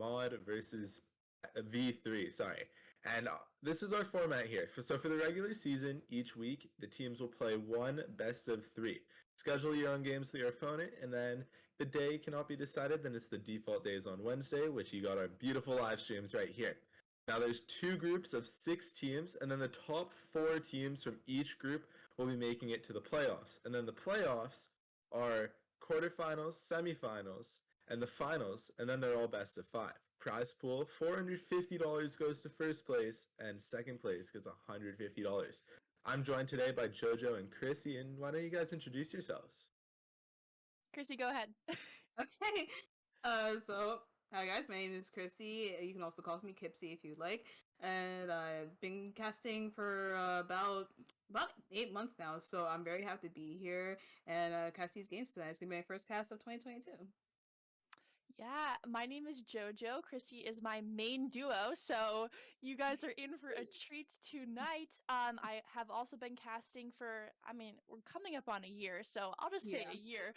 mod versus V3, sorry. And this is our format here. So for the regular season, each week, the teams will play one best of 3. Schedule your own games with your opponent, and then the day cannot be decided, then it's the default days on Wednesday, which you got our beautiful live streams right here. Now there's 2 groups of 6 teams, and then the top 4 teams from each group will be making it to the playoffs. And then the playoffs are quarterfinals, semifinals, and the finals, and then they're all best of 5. Prize pool, $450 goes to first place, and second place gets $150. I'm joined today by Jojo and Chrissy, and why don't you guys introduce yourselves? Chrissy, go ahead. Okay. Hi guys, my name is Chrissy. You can also call me Kipsy if you'd like. And I've been casting for about 8 months now, so I'm very happy to be here and cast these games tonight. It's gonna be my first cast of 2022. Yeah, my name is Jojo. Chrissy is my main duo, so you guys are in for a treat tonight. I have also been casting for, we're coming up on a year, so I'll just say Yeah. a year.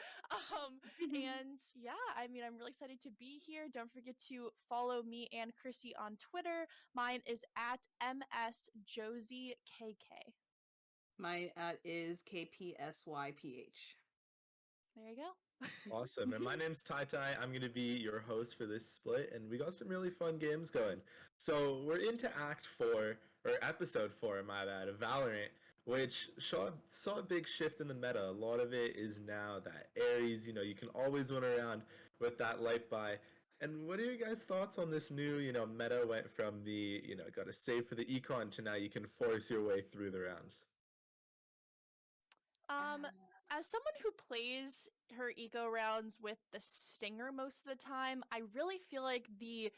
And yeah, I'm really excited to be here. Don't forget to follow me and Chrissy on Twitter. Mine is at MSJosieKK. My is KPSYPH. There you go. Awesome. And my name's Tai Tai. I'm going to be your host for this split, and we got some really fun games going. So we're into Act 4, or Episode 4, my bad, of Valorant, which saw a big shift in the meta. A lot of it is now that Ares, you can always win around with that light buy. And what are your guys' thoughts on this new, meta went from the, got to save for the econ to now you can force your way through the rounds? As someone who plays her eco rounds with the Stinger most of the time, I really feel like the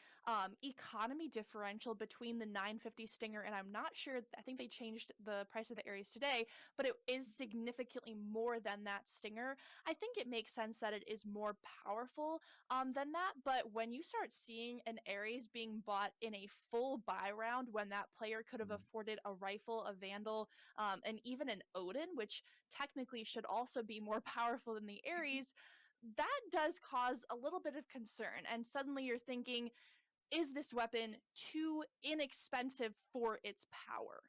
economy differential between the 950 Stinger, and I'm not sure, I think they changed the price of the Ares today, but it is significantly more than that Stinger. I think it makes sense that it is more powerful than that, but when you start seeing an Ares being bought in a full buy round when that player could have afforded a rifle, a Vandal, and even an Odin, which technically should also be more powerful than the Ares, that does cause a little bit of concern. And suddenly you're thinking, is this weapon too inexpensive for its power?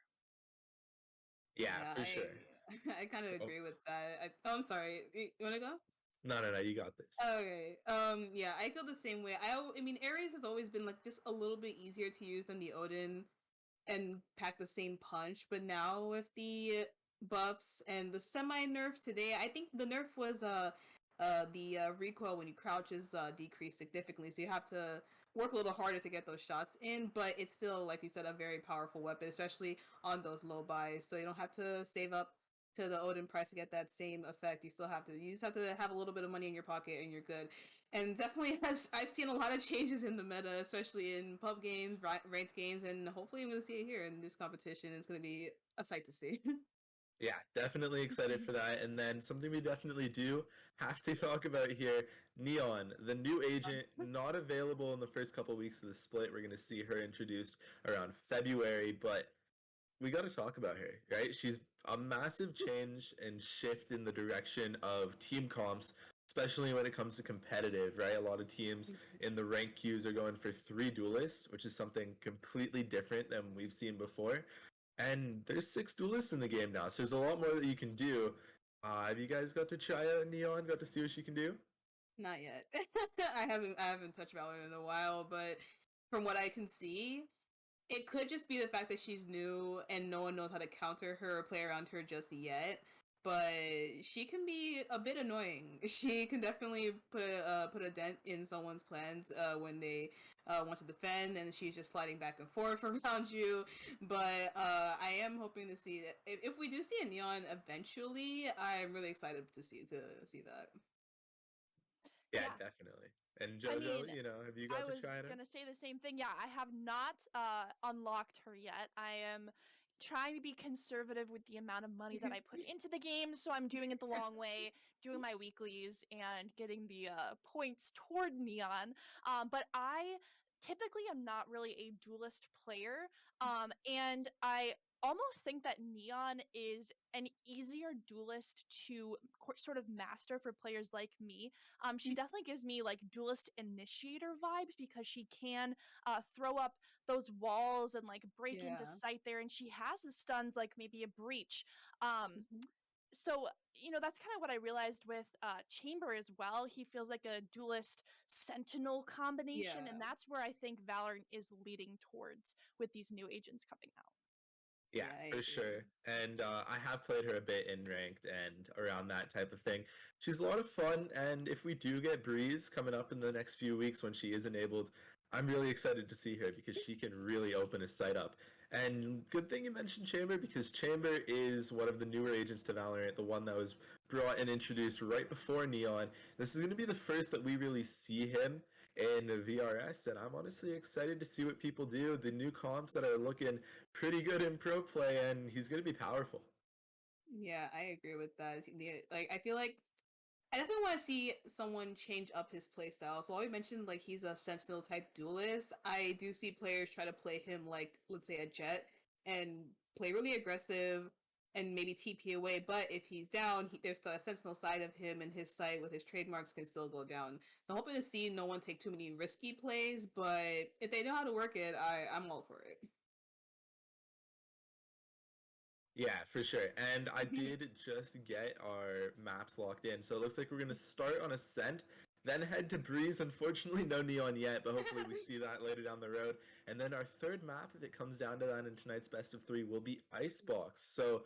Yeah, for sure. I kind of agree with that. I'm sorry. You want to go? No, you got this. Okay. Yeah, I feel the same way. I mean, Ares has always been like just a little bit easier to use than the Odin and pack the same punch, but now with the buffs and the semi-nerf today, I think the nerf was the recoil when you crouch is decreased significantly, so you have to work a little harder to get those shots in, but it's still, like you said, a very powerful weapon, especially on those low buys, so you don't have to save up to the Odin price to get that same effect. You just have to have a little bit of money in your pocket and you're good. And definitely I've seen a lot of changes in the meta, especially in pub games, ranked games, and hopefully I'm going to see it here in this competition. It's going to be a sight to see. Yeah, definitely excited for that. And then something we definitely do have to talk about here, Neon, the new agent, not available in the first couple weeks of the split. We're going to see her introduced around February, but we got to talk about her, right? She's a massive change and shift in the direction of team comps, especially when it comes to competitive, right? A lot of teams in the rank queues are going for 3 duelists, which is something completely different than we've seen before. And there's 6 duelists in the game now, so there's a lot more that you can do. Have you guys got to try out Neon? Got to see what she can do? Not yet. I haven't touched Valorant in a while, but from what I can see, it could just be the fact that she's new and no one knows how to counter her or play around her just yet. But she can be a bit annoying. She can definitely put a dent in someone's plans when they want to defend, and she's just sliding back and forth around you. But I am hoping to see that if we do see a Neon eventually, I'm really excited to see that. Yeah, Yeah. definitely. And Jojo, have you got I to was try it out? gonna say the same thing. Yeah, I have not unlocked her yet. I am trying to be conservative with the amount of money that I put into the game, so I'm doing it the long way, doing my weeklies and getting the points toward Neon. But I typically am not really a duelist player, and I almost think that Neon is an easier duelist to sort of master for players like me. She definitely gives me like duelist initiator vibes because she can throw up those walls and like break into Yeah. sight there, and she has the stuns like maybe a breach. Um, Mhm. so that's kind of what I realized with Chamber as well. He feels like a duelist sentinel combination, and Yeah. that's where I think Valorant is leading towards with these new agents coming out. Yeah, Yeah, I for agree. sure. And I have played her a bit in ranked and around that type of thing. She's a lot of fun, and if we do get Breeze coming up in the next few weeks when she is enabled, I'm really excited to see her because she can really open a site up. And good thing you mentioned Chamber because Chamber is one of the newer agents to Valorant, the one that was brought and introduced right before Neon. This is going to be the first that we really see him in VRS, and I'm honestly excited to see what people do. The new comps that are looking pretty good in pro play, and he's going to be powerful. Yeah, I agree with that. Like, I feel like I definitely want to see someone change up his playstyle. So while we mentioned like he's a sentinel type duelist, I do see players try to play him like, let's say, a jet and play really aggressive and maybe TP away. But if he's down, there's still a sentinel side of him, and his sight with his trademarks can still go down. So I'm hoping to see no one take too many risky plays, but if they know how to work it, I'm all for it. Yeah, for sure. And I did just get our maps locked in. So it looks like we're going to start on Ascent, then head to Breeze. Unfortunately, no Neon yet, but hopefully we see that later down the road. And then our third map, if it comes down to that in tonight's best of three, will be Icebox. So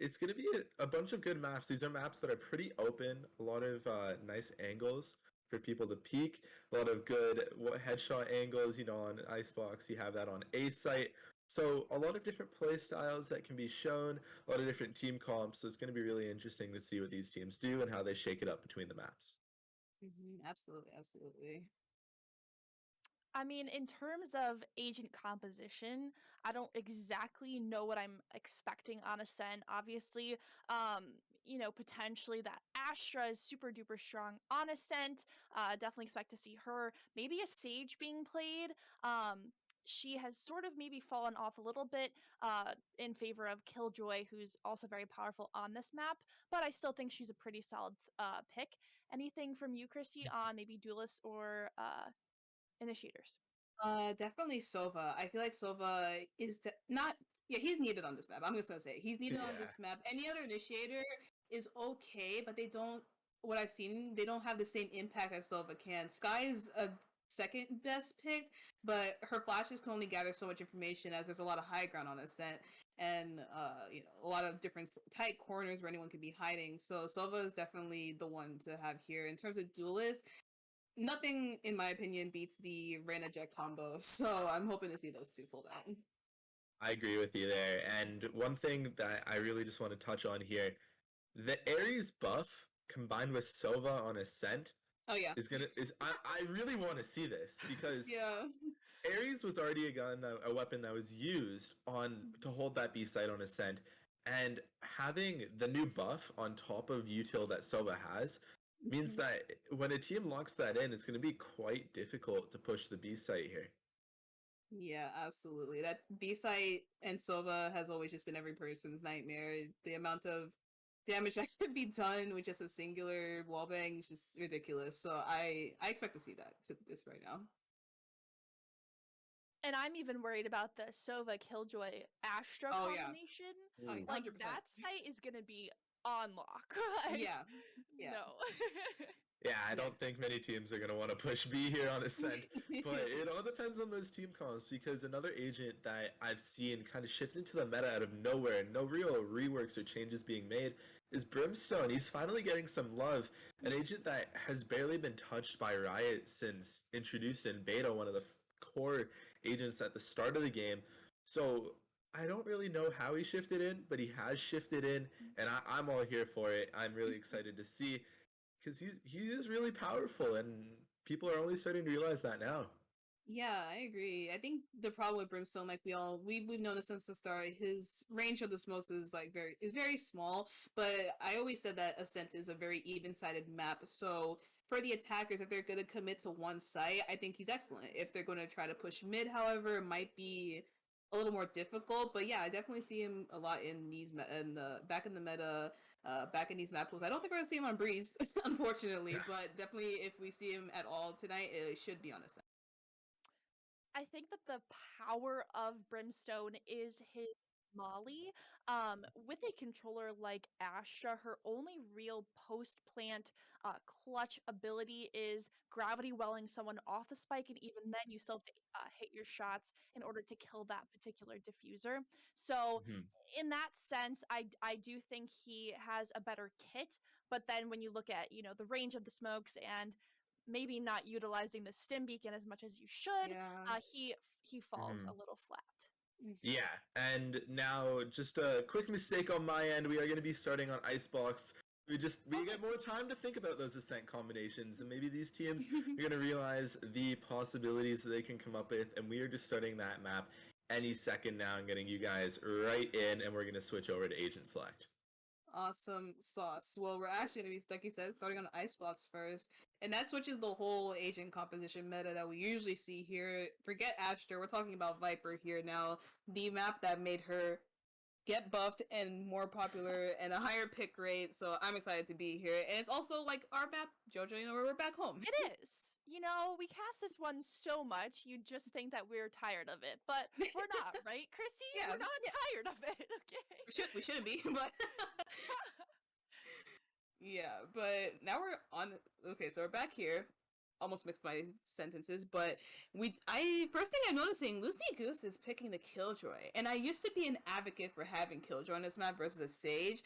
it's going to be a bunch of good maps. These are maps that are pretty open, a lot of nice angles for people to peek, a lot of good headshot angles. On Icebox, you have that on A site. So a lot of different play styles that can be shown, a lot of different team comps. So it's going to be really interesting to see what these teams do and how they shake it up between the maps. Absolutely, absolutely. I mean, in terms of agent composition, I don't exactly know what I'm expecting on Ascent. Obviously, potentially that Astra is super duper strong on Ascent. Definitely expect to see her. Maybe a Sage being played. She has sort of maybe fallen off a little bit in favor of Killjoy, who's also very powerful on this map, but I still think she's a pretty solid pick. Anything from you, Chrissy, on maybe duelists or initiators? Definitely Sova. I feel like Sova is not. Yeah, he's needed on this map. I'm just gonna say he's needed on Yeah. this map. Any other initiator is okay, but they don't. What I've seen, they don't have the same impact as Sova can. Sky is a second best pick, but her flashes can only gather so much information as there's a lot of high ground on Ascent and a lot of different tight corners where anyone could be hiding. So Sova is definitely the one to have here in terms of duelists. Nothing, in my opinion, beats the Reyna Jet combo, so I'm hoping to see those two pulled out. I agree with you there. And one thing that I really just want to touch on here, the Ares buff combined with Sova on Ascent Oh yeah, I really want to see this because yeah, Ares was already a weapon that was used on to hold that B site on Ascent, and having the new buff on top of util that Sova has means that when a team locks that in, it's going to be quite difficult to push the B site here. yeah, absolutely. That B site and Sova has always just been every person's nightmare. The amount of damage that could be done with just a singular wallbang is just ridiculous. So I expect to see this right now. And I'm even worried about the Sova Killjoy Astra Oh yeah, combination. oh, Ooh. Like 100%. that site is gonna be on lock. Like, Yeah, yeah, no. Yeah, I yeah. don't think many teams are going to want to push B here on Ascent, but it all depends on those team comps because another agent that I've seen kind of shift into the meta out of nowhere, no real reworks or changes being made, is Brimstone. He's finally getting some love. An agent that has barely been touched by Riot since introduced in beta, one of the core agents at the start of the game. So I don't really know how he shifted in, but he has shifted in, and I'm all here for it. I'm really excited to see because he is really powerful, and people are only starting to realize that now. Yeah, I agree. I think the problem with Brimstone, like we've known it since the start, his range of the smokes is like very small. But I always said that Ascent is a very even-sided map. So for the attackers, if they're going to commit to one site, I think he's excellent. If they're going to try to push mid, however, it might be a little more difficult. But yeah, I definitely see him a lot in these back in the meta, back in these map pools. I don't think we're gonna see him on Breeze, unfortunately, but definitely if we see him at all tonight, it should be on a set. I think that the power of Brimstone is his Molly. With a controller like Astra, her only real post-plant clutch ability is gravity welling someone off the spike, and even then you still have to hit your shots in order to kill that particular diffuser. So Mhm. in that sense, I do think he has a better kit, but then when you look at, the range of the smokes and maybe not utilizing the stim beacon as much as you should, Yeah. he falls Mhm. a little flat. Yeah, and now just a quick mistake on my end. We are going to be starting on Icebox. We Okay. get more time to think about those ascent combinations, and maybe these teams are going to realize the possibilities that they can come up with. And we are just starting that map any second now and getting you guys right in, and we're going to switch over to Agent Select. Awesome sauce. Well, we're actually gonna be, like you said, starting on Icebox first, and that switches the whole agent composition meta that we usually see here. Forget Astra, we're talking about Viper here now. The map that made her get buffed and more popular and a higher pick rate. So I'm excited to be here, and it's also like our map, JoJo. We're back home. It is. We cast this one so much, you'd just think that we're tired of it, but we're not, right, Chrissy? Yeah, We're not yeah. tired of it, okay? We shouldn't be, but yeah. But now we're on. Okay, so we're back here. Almost mixed my sentences, but I first thing I'm noticing, Lucy Goose is picking the Killjoy, and I used to be an advocate for having Killjoy on this map versus a Sage,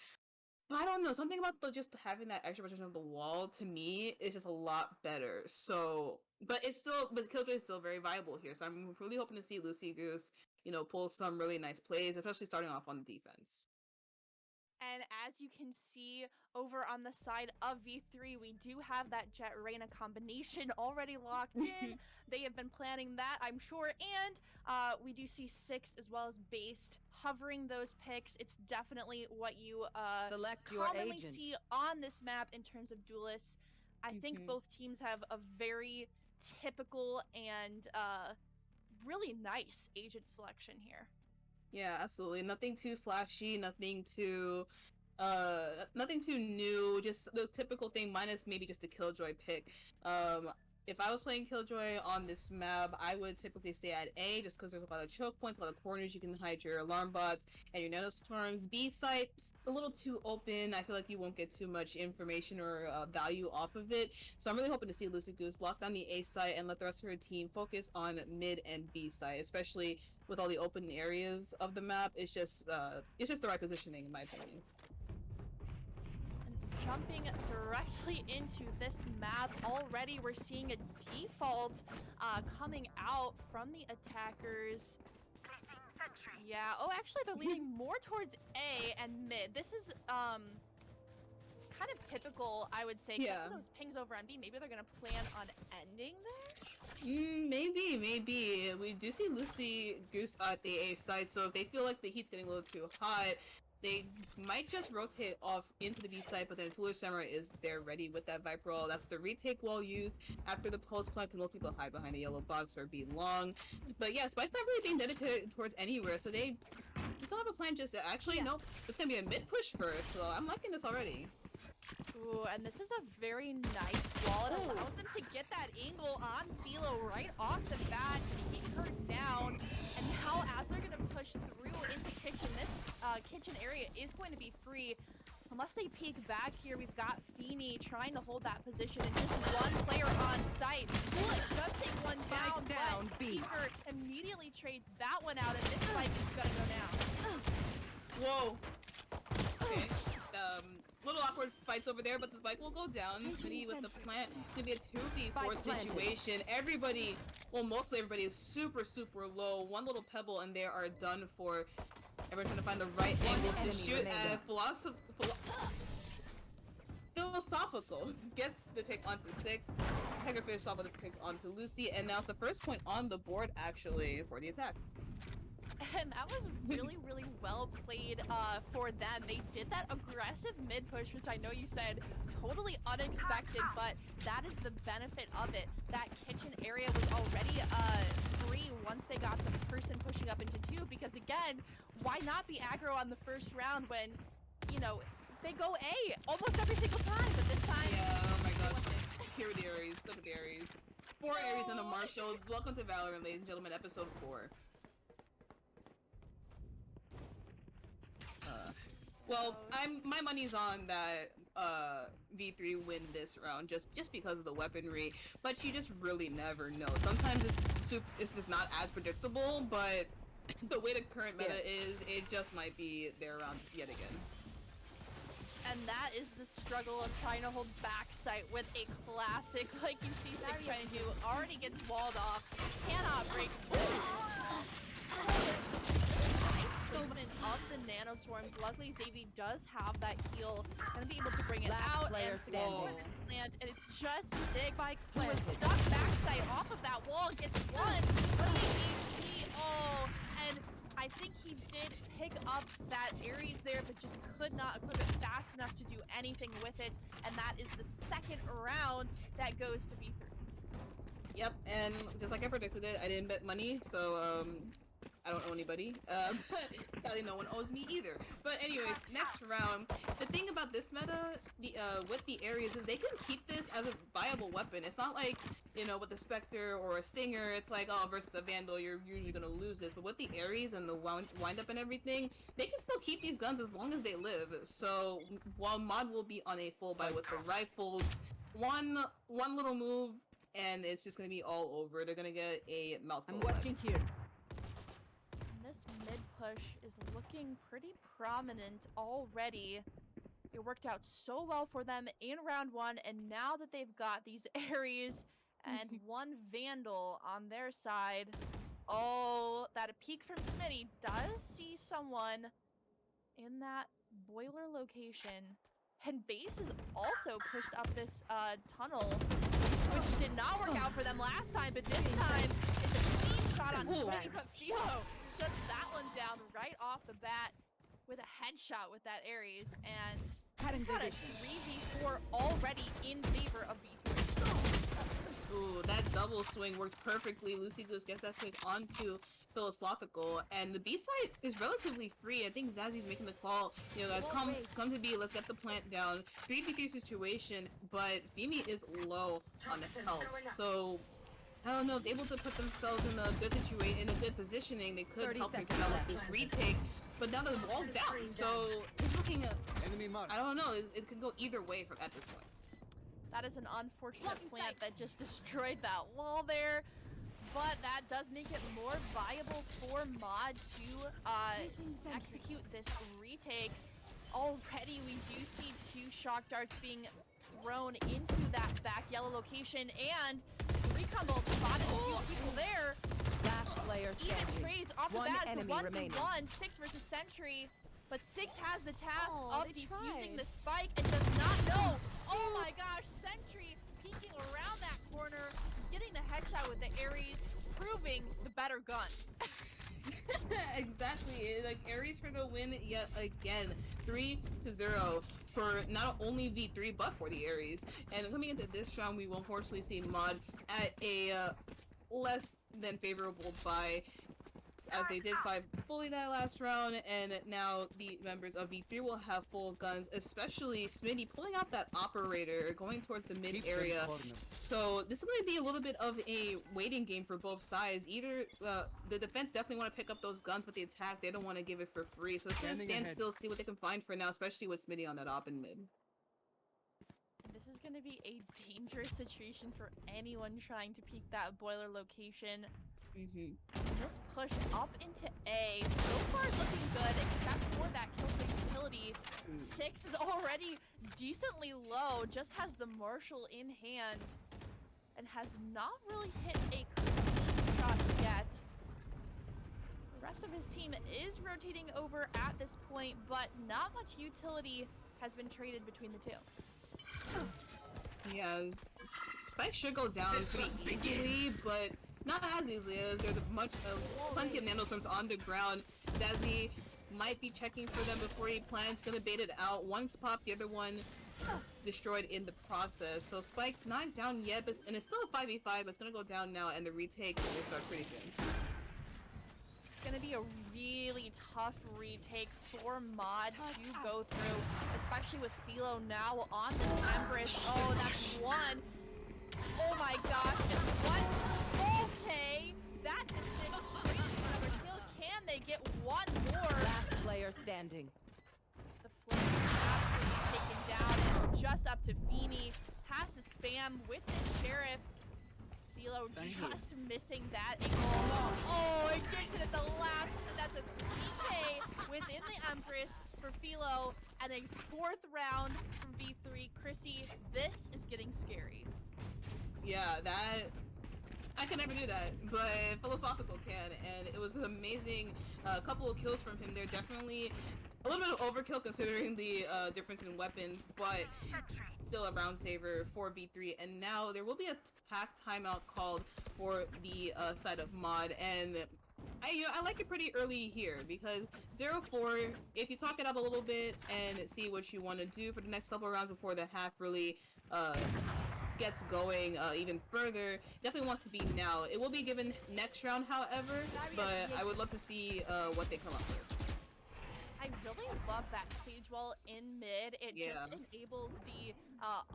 but I don't know, something about just having that extra protection of the wall to me is just a lot better. So, but Killjoy is still very viable here, so I'm really hoping to see Lucy Goose, pull some really nice plays, especially starting off on the defense. And as you can see over on the side of V3, we do have that Jet Reyna combination already locked in. They have been planning that, I'm sure. And we do see Six as well as Based hovering those picks. It's definitely what you Select your commonly agent. see on this map in terms of duelists. I think both teams have a very typical and really nice agent selection here. Yeah, absolutely. Nothing too flashy, nothing too new, just the typical thing minus maybe just a Killjoy pick. If I was playing Killjoy on this map, I would typically stay at A just because there's a lot of choke points, a lot of corners you can hide your alarm bots and your nanostorms. B site, it's a little too open. I feel like you won't get too much information or value off of it. So I'm really hoping to see Lucy Goose lock down the A site and let the rest of her team focus on mid and B site, especially with all the open areas of the map. It's just the right positioning in my opinion. Jumping directly into this map, already we're seeing a default coming out from the attackers. Yeah, oh, actually they're leaning more towards A and mid. This is kind of typical, I would say, except for those pings over on B. Maybe they're gonna plan on ending there? Maybe. We do see Lucy Goose at the A site, so if they feel like the heat's getting a little too hot, they might just rotate off into the B site, but then Foolish Samurai is there ready with that Viper roll. That's the retake wall used after the post plant. Can let people hide behind the yellow box or be long. But yeah, Spike's not really being dedicated towards anywhere, so they still have a plan just to actually, no, it's gonna be a mid push first, so I'm liking this already. Ooh, and this is a very nice wall. It allows them to get that angle on Philo right off the bat to keep her down. And now as they're going to push through into kitchen, this kitchen area is going to be free. Unless they peek back here, we've got Feeny trying to hold that position and just one player on site. Bullet does take one down, but Keeper immediately trades that one out, and this spike is going to go down. Whoa. Okay. Little awkward fights over there, but the spike will go down. Smitty with the plant. It's gonna be a 2v4 situation. Everybody, well, mostly everybody is super low. One little pebble and they are done for. Everyone trying to find the right angles to shoot at philosophical. Gets the pick onto Six. Hecker finished off with the pick onto Lucy, and now it's the first point on the board actually for the attack. And that was really well played for them. They did that aggressive mid push, which I know you said totally unexpected, but that is the benefit of it. That kitchen area was already free once they got the person pushing up into two, because again, why not be aggro on the first round when, you know, they go A almost every single time, but this time... Yeah, oh my god. Here are the Aries, look at the Aries. 4 Aries and a Marshall. Welcome to Valorant, ladies and gentlemen, episode 4. Well, my money's on that V3 win this round just because of the weaponry, but you just really never know. Sometimes it's just not as predictable, but the way the current meta is, it just might be their round yet again. And that is the struggle of trying to hold backside with a classic like you see Six trying to do. Already gets walled off, cannot break. Nice placement of the nano swarms. Luckily, Xavier does have that heal, gonna be able to bring it out and secure this plant. And it's just Six who was stuck backside off of that wall, gets one. Oh, and I think he did pick up that Ares there, but just could not equip it fast enough to do anything with it. And that is the second round that goes to V3. Yep, and just like I predicted it, I didn't bet money, so I don't owe anybody. Sadly, no one owes me either. But anyways, next round. The thing about this meta, with the Ares, is they can keep this as a viable weapon. It's not like, you know, with the Spectre or a Stinger, it's like, oh, versus a Vandal, you're usually gonna lose this. But with the Ares and the wind up and everything, they can still keep these guns as long as they live. So while Mod will be on a full buy with the rifles, one little move, and it's just gonna be all over. They're gonna get a mouthful. I'm watching here. This mid push is looking pretty prominent already. It worked out so well for them in round 1, and now that they've got these Ares and one Vandal on their side, oh, that a peek from Smitty does see someone in that boiler location. And Base is also pushed up this tunnel, which did not work out for them last time, but this time it's a clean shot on Smitty, but Philo shuts that one down right off the bat with a headshot with that Ares, and we've got a 3v4 already in favor of V3. Ooh, that double swing works perfectly. Lucy Goose gets that pick onto Philosophical, and the B-side is relatively free. I think Zazzy's making the call. You know, guys, come to B, let's get the plant down. 3v3 situation, but Femi is low on health, so I don't know if they're able to put themselves in a good situation, in a good positioning. They could help themselves with this retake, but now the wall's down, so it's looking at, I don't know, it could go either way at this point. That is an unfortunate plant that just destroyed that wall there, but that does make it more viable for Mod to execute this retake. Already we do see 2 shock darts being thrown into that back yellow location, and recon bolt spotted a few people there. Last player Even trades off the bat. It's a 1v1, remaining. 6 versus Sentry, but 6 has the task of defusing tried. the spike and does not know. Oh my gosh, Sentry peeking around that corner, getting the headshot with the Ares, proving the better gun. Exactly, like Ares for the win yet again, 3-0 for not only V3 but for the Ares. And coming into this round, we will unfortunately see Mod at a less than favorable buy, as they did fight fully that last round, and now the members of V3 will have full guns, especially Smitty pulling out that operator, going towards the mid area. So this is going to be a little bit of a waiting game for both sides. Either the defense definitely want to pick up those guns, but the attack, they don't want to give it for free. So it's going to stand still, see what they can find for now, especially with Smitty on that op in mid. This is going to be a dangerous situation for anyone trying to peek that boiler location. This push up into A, so far looking good, except for that kill to utility. 6 is already decently low, just has the Marshall in hand, and has not really hit a clean shot yet. The rest of his team is rotating over at this point, but not much utility has been traded between the two. Yeah, Spike should go down pretty easily, but not as easily as there's plenty of nanostorms on the ground. Zazzy might be checking for them before he plants, gonna bait it out. One's popped, the other one destroyed in the process. So Spike not down yet, and it's still a 5v5, but it's gonna go down now, and the retake will start pretty soon. It's gonna be be a really tough retake for Mod to go through, especially with Philo now on this Empress. Oh, that's one. Oh my gosh, and what? Okay, that dismissed straight to another kill. Can they get one more? Last player standing. The flame is absolutely taken down, and it's just up to Feeny. Has to spam with the Sheriff. Philo just missing that angle. Oh, it gets it at the last, and that's a 3K within the Empress for Philo, and a 4th round from V3. Chrissy, this is getting scary. Yeah, that I could never do that, but Philosophical can, and it was an amazing couple of kills from him. They're definitely a little bit of overkill considering the difference in weapons, but still a round saver for V3. And now there will be a attack timeout called for the side of Mod, and I like it pretty early here because 0-4. If you talk it up a little bit and see what you want to do for the next couple of rounds before the half really gets going even further, definitely wants to be now. It will be given next round, however, but I would love to see what they come up with. I really love that Sage Wall in mid. It just enables the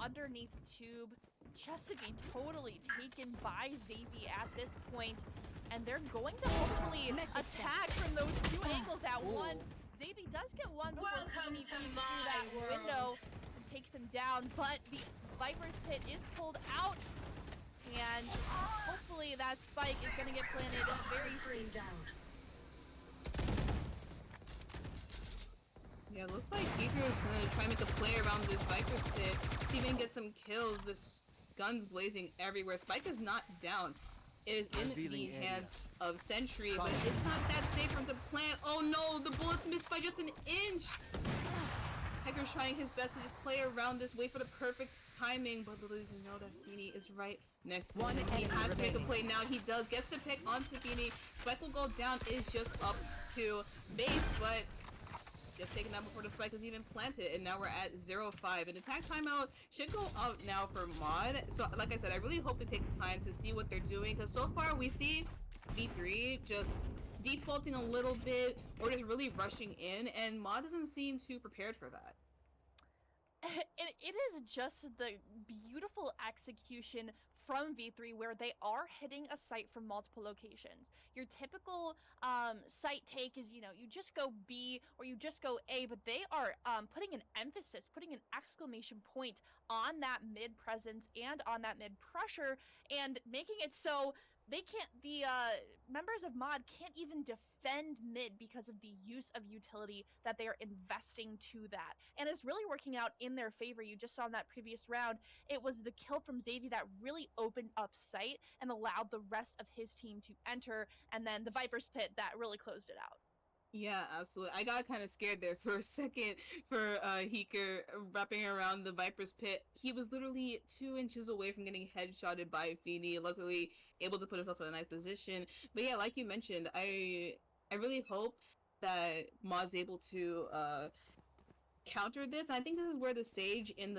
underneath tube just to be totally taken by Xavi at this point. And they're going to hopefully attack from those 2 angles at once. Xavi does get one before Feeny peeks through that window and takes him down, but the Viper's Pit is pulled out. And hopefully that spike is going to get planted very soon. Yeah, it looks like Beaker is going to try and make a play around this Viper's Pit to even get some kills. This gun's blazing everywhere. Spike is not down. It is in the hands of Sentry, but it's not that safe from the plant. Oh no, the bullets missed by just an inch. Hector's trying his best to just play around this, wait for the perfect timing, but little does he know that Feeny is right next to him. He has to make a play now. He does, gets the pick onto Feeny. Spike will go down. It's just up to base, but just taken out before the spike is even planted, and now we're at 0-5. An attack timeout should go out now for Mod. So, like I said, I really hope they take the time to see what they're doing, because so far we see V3 just defaulting a little bit or just really rushing in, and Mod doesn't seem too prepared for that. It is just the beautiful execution from V3 where they are hitting a site from multiple locations. Your typical site take is, you know, you just go B or you just go A, but they are putting an emphasis, putting an exclamation point on that mid presence and on that mid pressure, and making it so they can't, the members of Mod can't even defend mid because of the use of utility that they are investing to that. And it's really working out in their favor. You just saw in that previous round, it was the kill from Xavi that really opened up sight and allowed the rest of his team to enter, and then the Viper's Pit that really closed it out. Yeah, absolutely. I got kind of scared there for a second for Heeker wrapping around the Viper's Pit. He was literally 2 inches away from getting headshotted by Feeny, luckily able to put himself in a nice position. But yeah, like you mentioned, I really hope that Mod's able to counter this. I think this is where the Sage in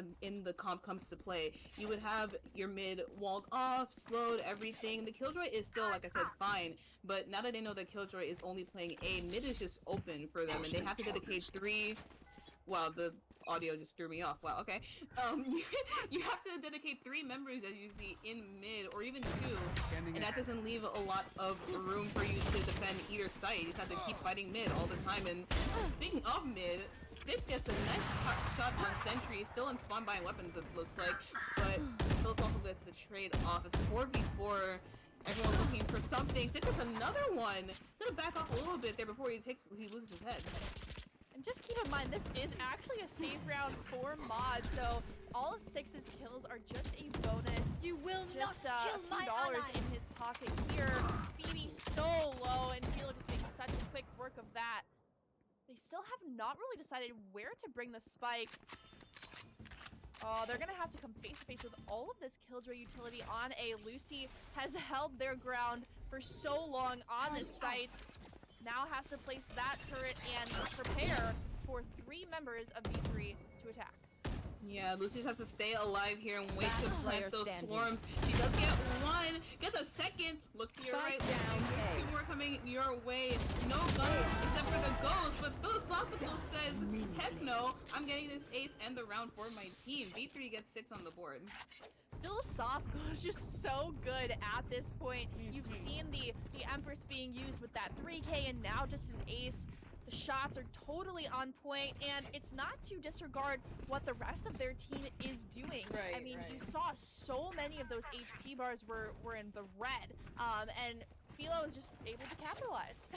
the comp comes to play. You would have your mid walled off, slowed, everything. The Killjoy is still, like I said, fine, but now that they know that Killjoy is only playing A, mid is just open for them, and they have to dedicate 3. Wow, the audio just threw me off. Wow, okay. You have to dedicate 3 members, as you see, in mid, or even 2, and that doesn't leave a lot of room for you to defend either side. You just have to keep fighting mid all the time. And speaking of mid, Six gets a nice shot on Sentry, still in spawn buying weapons, it looks like, but Philosophical gets the trade off. It's 4v4. Everyone's looking for something. Six gets another one. Gonna back off a little bit there before he loses his head. And just keep in mind, this is actually a safe round for Mod, so all of Six's kills are just a bonus. You will just not kill a few my dollars ally. in his pocket here. Phoebe so low, and Philo just makes such a quick work of that. They still have not really decided where to bring the spike. Oh, they're gonna have to come face to face with all of this Killjoy utility on A. Lucy has held their ground for so long on this site. Now has to place that turret and prepare for 3 members of V3 to attack. Yeah, Lucy just has to stay alive here and wait Last to plant player those standing. swarms. She does get 1, gets a second. Look to your Spike right. down There's A. 2 more coming going your way. No gun except for the ghost, but Philosophical says, heck no, I'm getting this ace and the round for my team. V3 gets 6 on the board. Philosophical is just so good at this point. You've seen the Empress being used with that 3K and now just an ace. The shots are totally on point, and it's not to disregard what the rest of their team is doing. I mean, you saw so many of those HP bars were in the red, and Philo is just able to capitalize.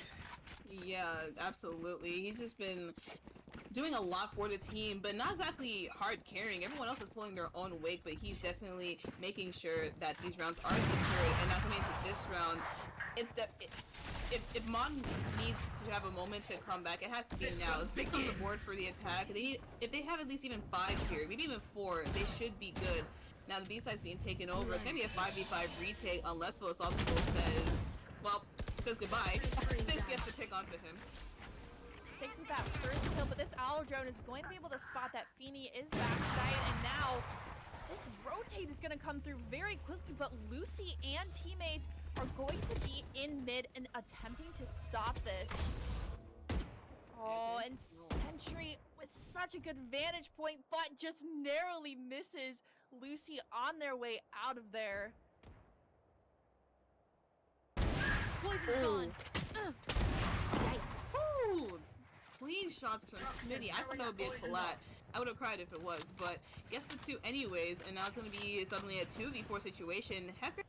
Yeah, absolutely. He's just been doing a lot for the team, but not exactly hard carrying. Everyone else is pulling their own weight, but he's definitely making sure that these rounds are secured. And now coming into this round, it's that if Mon needs to have a moment to come back, it has to be now. 6 on the board for the attack. If they have at least even 5 here, maybe even 4, they should be good. Now the B-side's being taken over. It's gonna be a 5v5 retake unless Philosophical says goodbye. 6 gets to pick onto him. 6 with that first kill, but this Owl Drone is going to be able to spot that Feeny is backside, and now this rotate is going to come through very quickly, but Lucy and teammates are going to be in mid and attempting to stop this. Oh, and Sentry with such a good vantage point, but just narrowly misses Lucy on their way out of there. Poison's gone. Ooh. Clean shots from Smitty. I thought that would be a collat. I would have cried if it was, but gets the 2 anyways, and now it's going to be suddenly a 2v4 situation. Hecker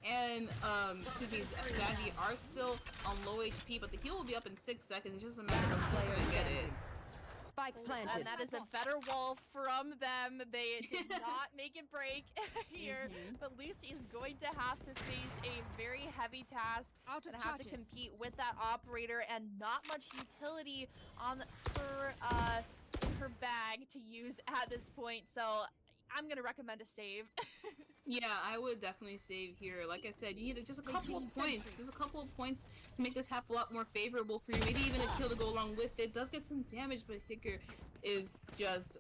and Zandy are still on low HP, but the heal will be up in 6 seconds. It's just a matter of who's going to get it. Spike planted. And that is a better wall from them. They did not make it break here, but Lucy is going to have to face a very heavy task and have to compete with that operator and not much utility on her bag to use at this point. So I'm gonna recommend a save. Yeah, I would definitely save here. Like I said, you need just a couple of points. Just a couple of points to make this half a lot more favorable for you. Maybe even a kill to go along with it. Does get some damage, but Hicker is just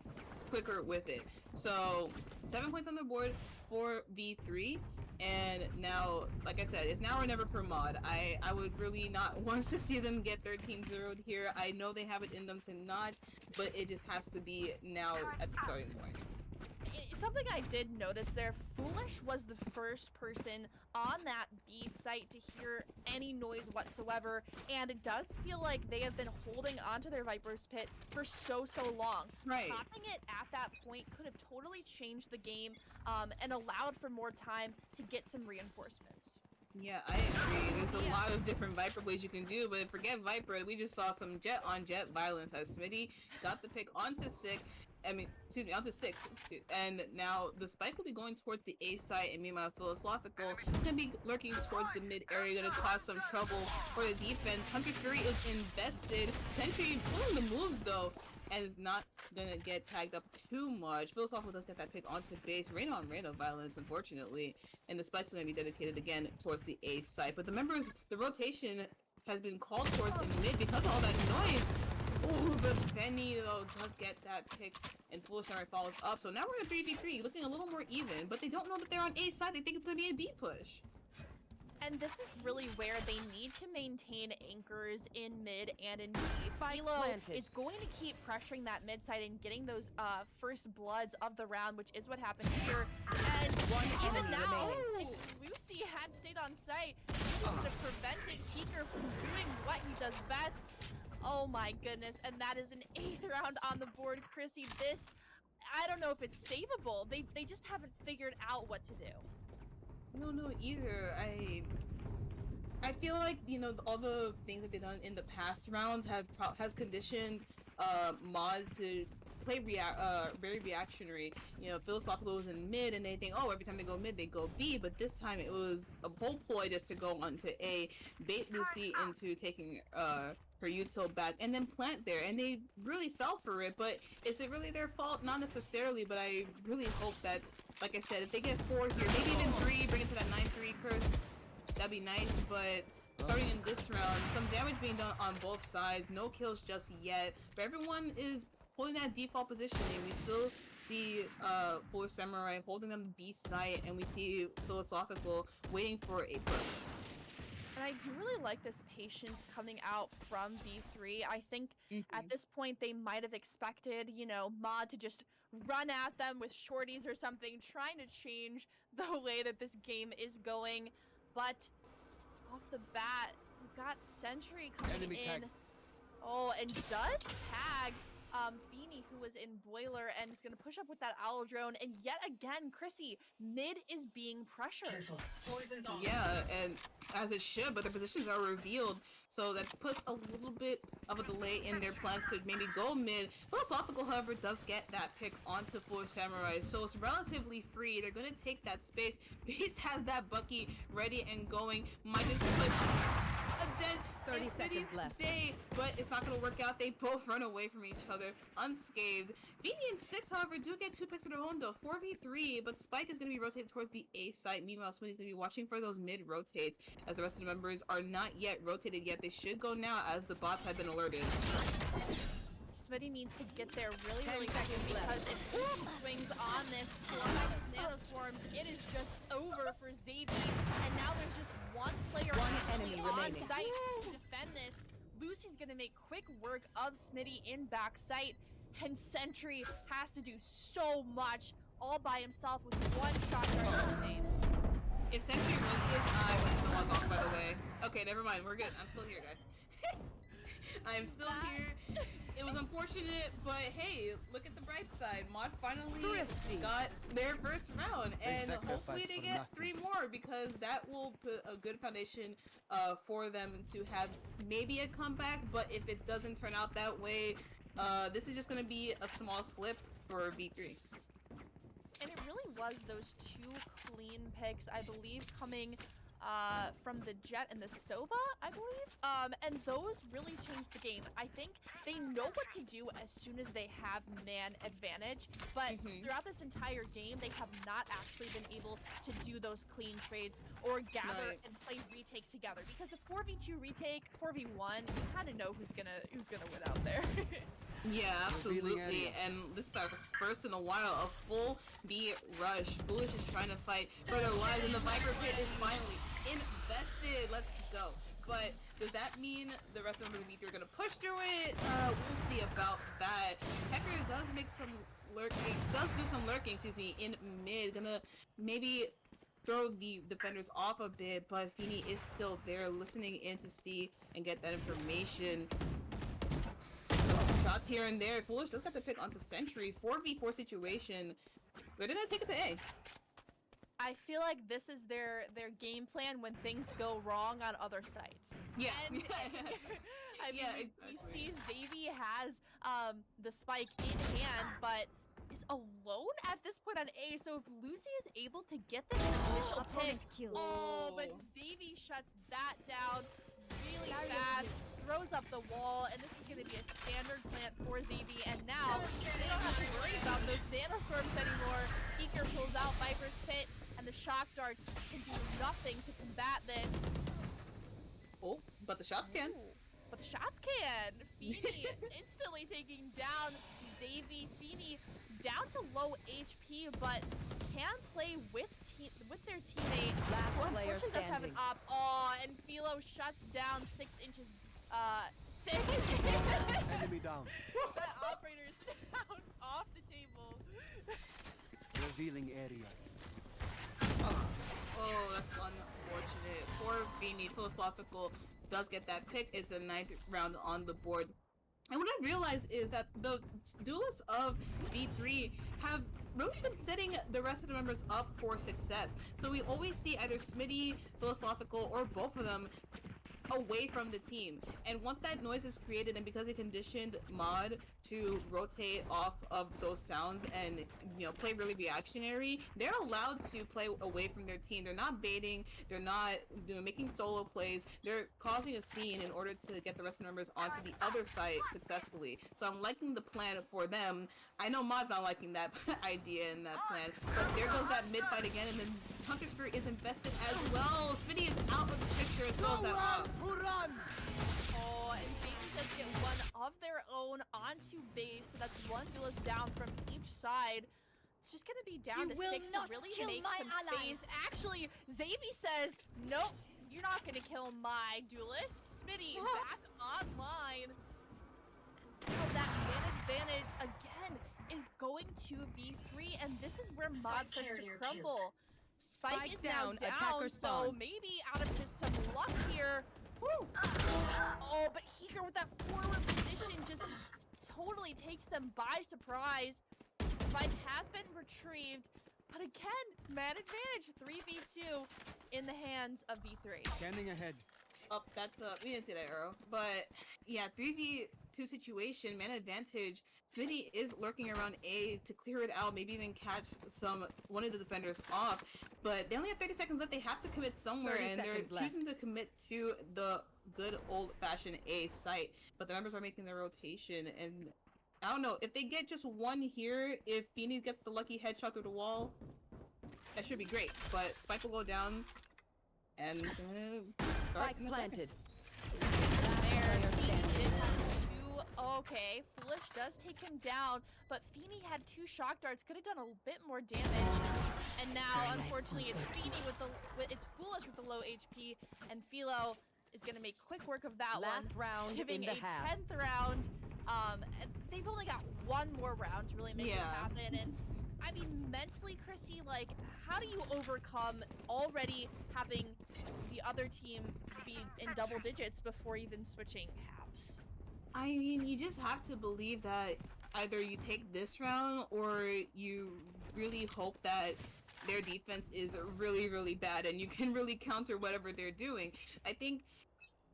quicker with it. So 7 points on the board for V3. And now, like I said, it's now or never for Mod. I would really not want to see them get 13-0'd here. I know they have it in them to not, but it just has to be now at the starting point. Something I did notice there, Foolish was the first person on that B site to hear any noise whatsoever, and it does feel like they have been holding onto their Viper's Pit for so long. Right. Popping it at that point could have totally changed the game and allowed for more time to get some reinforcements. Yeah, I agree. There's a lot of different Viper plays you can do, but forget Viper. We just saw some jet on jet violence as Smitty got the pick onto onto 6, and now the spike will be going towards the A side, and meanwhile Philosophical gonna be lurking towards the mid area, gonna cause some trouble for the defense. Hunter's Fury is invested. Sentry pulling the moves though, and is not gonna get tagged up too much. Philosophical does get that pick onto base. Rain on rain of violence, unfortunately, and the spike's gonna be dedicated again towards the A side. But the rotation has been called towards the mid because of all that noise. Ooh, but Benny though does get that pick, and Foolish Samurai follows up. So now we're at 3v3, looking a little more even, but they don't know that they're on A side. They think it's gonna be a B push. And this is really where they need to maintain anchors in mid and in B. Philo is going to keep pressuring that mid side and getting those first bloods of the round, which is what happened here. And even now, if Lucy had stayed on site, he would have prevented Heeker from doing what he does best. Oh my goodness, and that is an 8th round on the board. Chrissy, this, I don't know if it's savable. They just haven't figured out what to do. No, either. I feel like, all the things that they've done in the past rounds has conditioned Mod to play very reactionary. Philosophical was in mid, and they think, oh, every time they go mid, they go B, but this time it was a whole ploy just to go onto A, bait Lucy into taking her util back, and then plant there, and they really fell for it. But is it really their fault? Not necessarily, but I really hope that, like I said, if they get 4 here, maybe even 3, bring it to that 9-3 curse, that'd be nice. But starting in this round, some damage being done on both sides, no kills just yet, but everyone is holding that default positioning. We still see Foolish Samurai holding them B site, and we see Philosophical waiting for a push. And I do really like this patience coming out from V3. I think at this point they might have expected, you know, Mod to just run at them with shorties or something, trying to change the way that this game is going. But off the bat, we've got Sentry coming Enemy in. tagged. Oh, and does tag Feeny, who was in Boiler, and is going to push up with that Owl Drone. And yet again, Chrissy, mid is being pressured. Poison's on. Yeah, and as it should, but the positions are revealed, so that puts a little bit of a delay in their plans to maybe go mid. Philosophical, however, does get that pick onto Foolish Samurai, so it's relatively free. They're gonna take that space. Beast has that Bucky ready and going. Might just put a dent 30 in seconds City's left. day, but it's not gonna work out. They both run away from each other unscathed. Beanie and Six, however, do get 2 picks of their own though, 4v3, but Spike is gonna be rotated towards the A site. Meanwhile, Smitty's gonna be watching for those mid rotates, as the rest of the members are not yet rotated yet. They should go now as the bots have been alerted. Smitty needs to get there really, 10 really soon seconds left. because if he swings on this one of those nanoswarms, it is just over for Xavi. And now there's just one player One actually enemy on remaining. site to defend this. Lucy's gonna make quick work of Smitty in back sight, and Sentry has to do so much all by himself with one shot for his name. If Sentry wins this, I went to log off, by the way. Okay, never mind. We're good. I'm still here, guys. I am still here. It was unfortunate, but hey, look at the bright side. Mod finally Thrifty. got their first round, They and hopefully sacrificed they for get nothing. 3 more, because that will put a good foundation for them to have maybe a comeback. But if it doesn't turn out that way, this is just going to be a small slip for V3. And it really was those 2 clean picks, I believe, coming from the Jet and the Sova, I believe. And those really changed the game. I think they know what to do as soon as they have man advantage, but throughout this entire game, they have not actually been able to do those clean trades or gather Right. and play retake together. Because a 4v2 retake, 4v1, you kind of know who's gonna win out there. Yeah, Revealing absolutely. area. And this is our first in a while, a full B rush. Foolish is trying to fight for their lives, and the Viper Pit is finally invested. Let's go. But does that mean the rest of the V3 are gonna push through it? We'll see about that. Hecker does make some lurking, does do some lurking, excuse me, in mid. Gonna maybe throw the defenders off a bit, but Feeny is still there listening in to see and get that information. So shots here and there. Foolish does got the pick onto Sentry. 4v4 situation. They're gonna take it to A. I feel like this is their game plan when things go wrong on other sites. Yeah. And, I mean, Yeah, you see exactly. Xavi has the spike in hand, but is alone at this point on A. So if Lucy is able to get this initial pick, Opponent kill. oh, but Oh. Xavi shuts that down really fast, throws up the wall, and this is going to be a standard plant for Xavi. And now they don't have to worry about those nanoswarms anymore. Eaker pulls out Viper's Pit, and the shock darts can do nothing to combat this. Oh, but the shots can. Ooh, but the shots can. Feeny instantly taking down Xavi. Feeny down to low HP, but can play with their teammate. Last Who player unfortunately does have an standing. op. Oh, and Philo shuts down 6 inches. 6. Enemy down. That operator's down off the table. Revealing area. Oh, that's unfortunate. Poor Feeny. Philosophical does get that pick. It's a 9th round on the board. And what I realized is that the duelists of V3 have really been setting the rest of the members up for success. So we always see either Smitty, Philosophical, or both of them away from the team. And once that noise is created, and because they conditioned Mod to rotate off of those sounds and, you know, play really reactionary, they're allowed to play away from their team. They're not baiting, they're not, you know, making solo plays, they're causing a scene in order to get the rest of the members onto the other side successfully. So I'm liking the plan for them. I know Mod's not liking that idea and that plan, but there goes that mid fight again, and then Hunter's Fury is invested as well. Smitty is out of the picture, as well as that op. Oh, and Daisy does get one of their own onto base, so that's one duelist down from each side. It's just gonna be down You to will 6 to not really kill make my some allies. space. Actually, Xavi says, nope, You're not gonna kill my duelist. Smitty back online. Now that man advantage again is going to V3, and this is where Mod starts to crumble. Spike is now down, down, attacker so spawn. maybe out of just some luck here. Woo! Oh, but Heeker with that forward position just totally takes them by surprise. Spike has been retrieved, but again, man advantage 3v2 in the hands of V3. Scanning ahead. Oh, that's we didn't see that arrow. But yeah, 3v2 situation, man advantage. Smitty is lurking around A to clear it out, maybe even catch one of the defenders off. But they only have 30 seconds left. They have to commit somewhere, 30 and they're seconds left. choosing to commit to the good old-fashioned A site. But the members are making their rotation, and I don't know if they get just one here. If Phoenix gets the lucky headshot through the wall, that should be great. But Spike will go down, and it's gonna start Spike in a second. planted. There, Player Feeny standing. did have two. Okay, Foolish does take him down, but Feeny had 2 shock darts, could have done a bit more damage. And now, unfortunately, it's Feeny it's Foolish with the low HP, and Philo is gonna make quick work of that Last one, round giving in the a half. 10th round. And they've only got one more round to really make this Yeah. happen. And I mean, mentally, Chrissy, like, how do you overcome already having the other team be in double digits before even switching halves? I mean, you just have to believe that either you take this round or you really hope that their defense is really, really bad and you can really counter whatever they're doing. I think,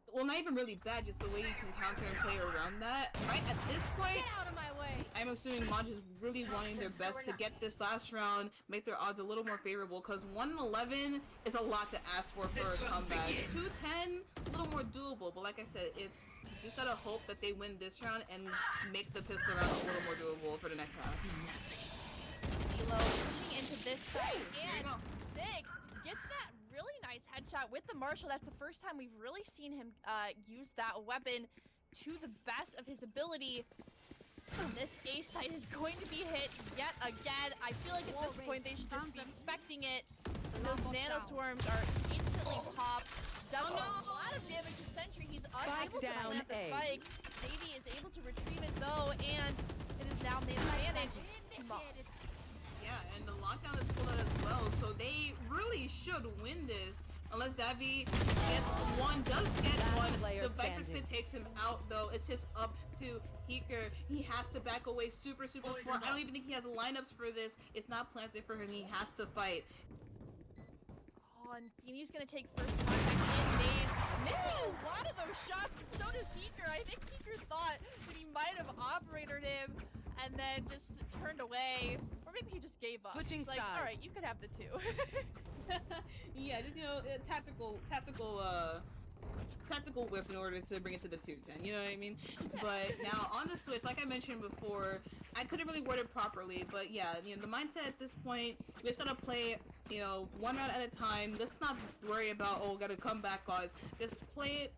well, not even really bad, just the way you can counter and play around that. Right at this point, Get out of my way! I'm assuming Mod is really wanting their best to get this last round, make their odds a little more favorable, because 1-11 is a lot to ask for a comeback. 2-10, a little more doable, but like I said, you just gotta hope that they win this round and make the pistol round a little more doable for the next half. Philo pushing into this side, There you and go. 6 gets that really nice headshot with the Marshall. That's the first time we've really seen him use that weapon to the best of his ability. And this A site is going to be hit yet again. I feel like at this point they should just be expecting it. Those nanoswarms are instantly popped. Does a lot of damage to Sentry. He's unable to down plant the A. spike. Davey is able to retrieve it though, and it is now man advantage to Mod. Yeah, and the lockdown is pulled out as well, so they really should win this. Unless Davi gets one, does get one. player The Viper's standing. Pit takes him out though. It's just up to Heeker. He has to back away super far. I don't even think he has lineups for this. It's not planted for him. He has to fight. Oh, and Feeny's gonna take first contact in maze, missing a lot of those shots, but so does Heeker. I think Heeker thought that he might have operated him and then just turned away. Or maybe he just gave up. Switching He's like, sides. alright, you could have the 2. Yeah, just tactical whip in order to bring it to the 210, you know what I mean? But now on the switch, like I mentioned before, I couldn't really word it properly, but yeah, you know, the mindset at this point, we just gotta play, you know, one round at a time. Let's not worry about, oh, gotta come back, guys. Just play it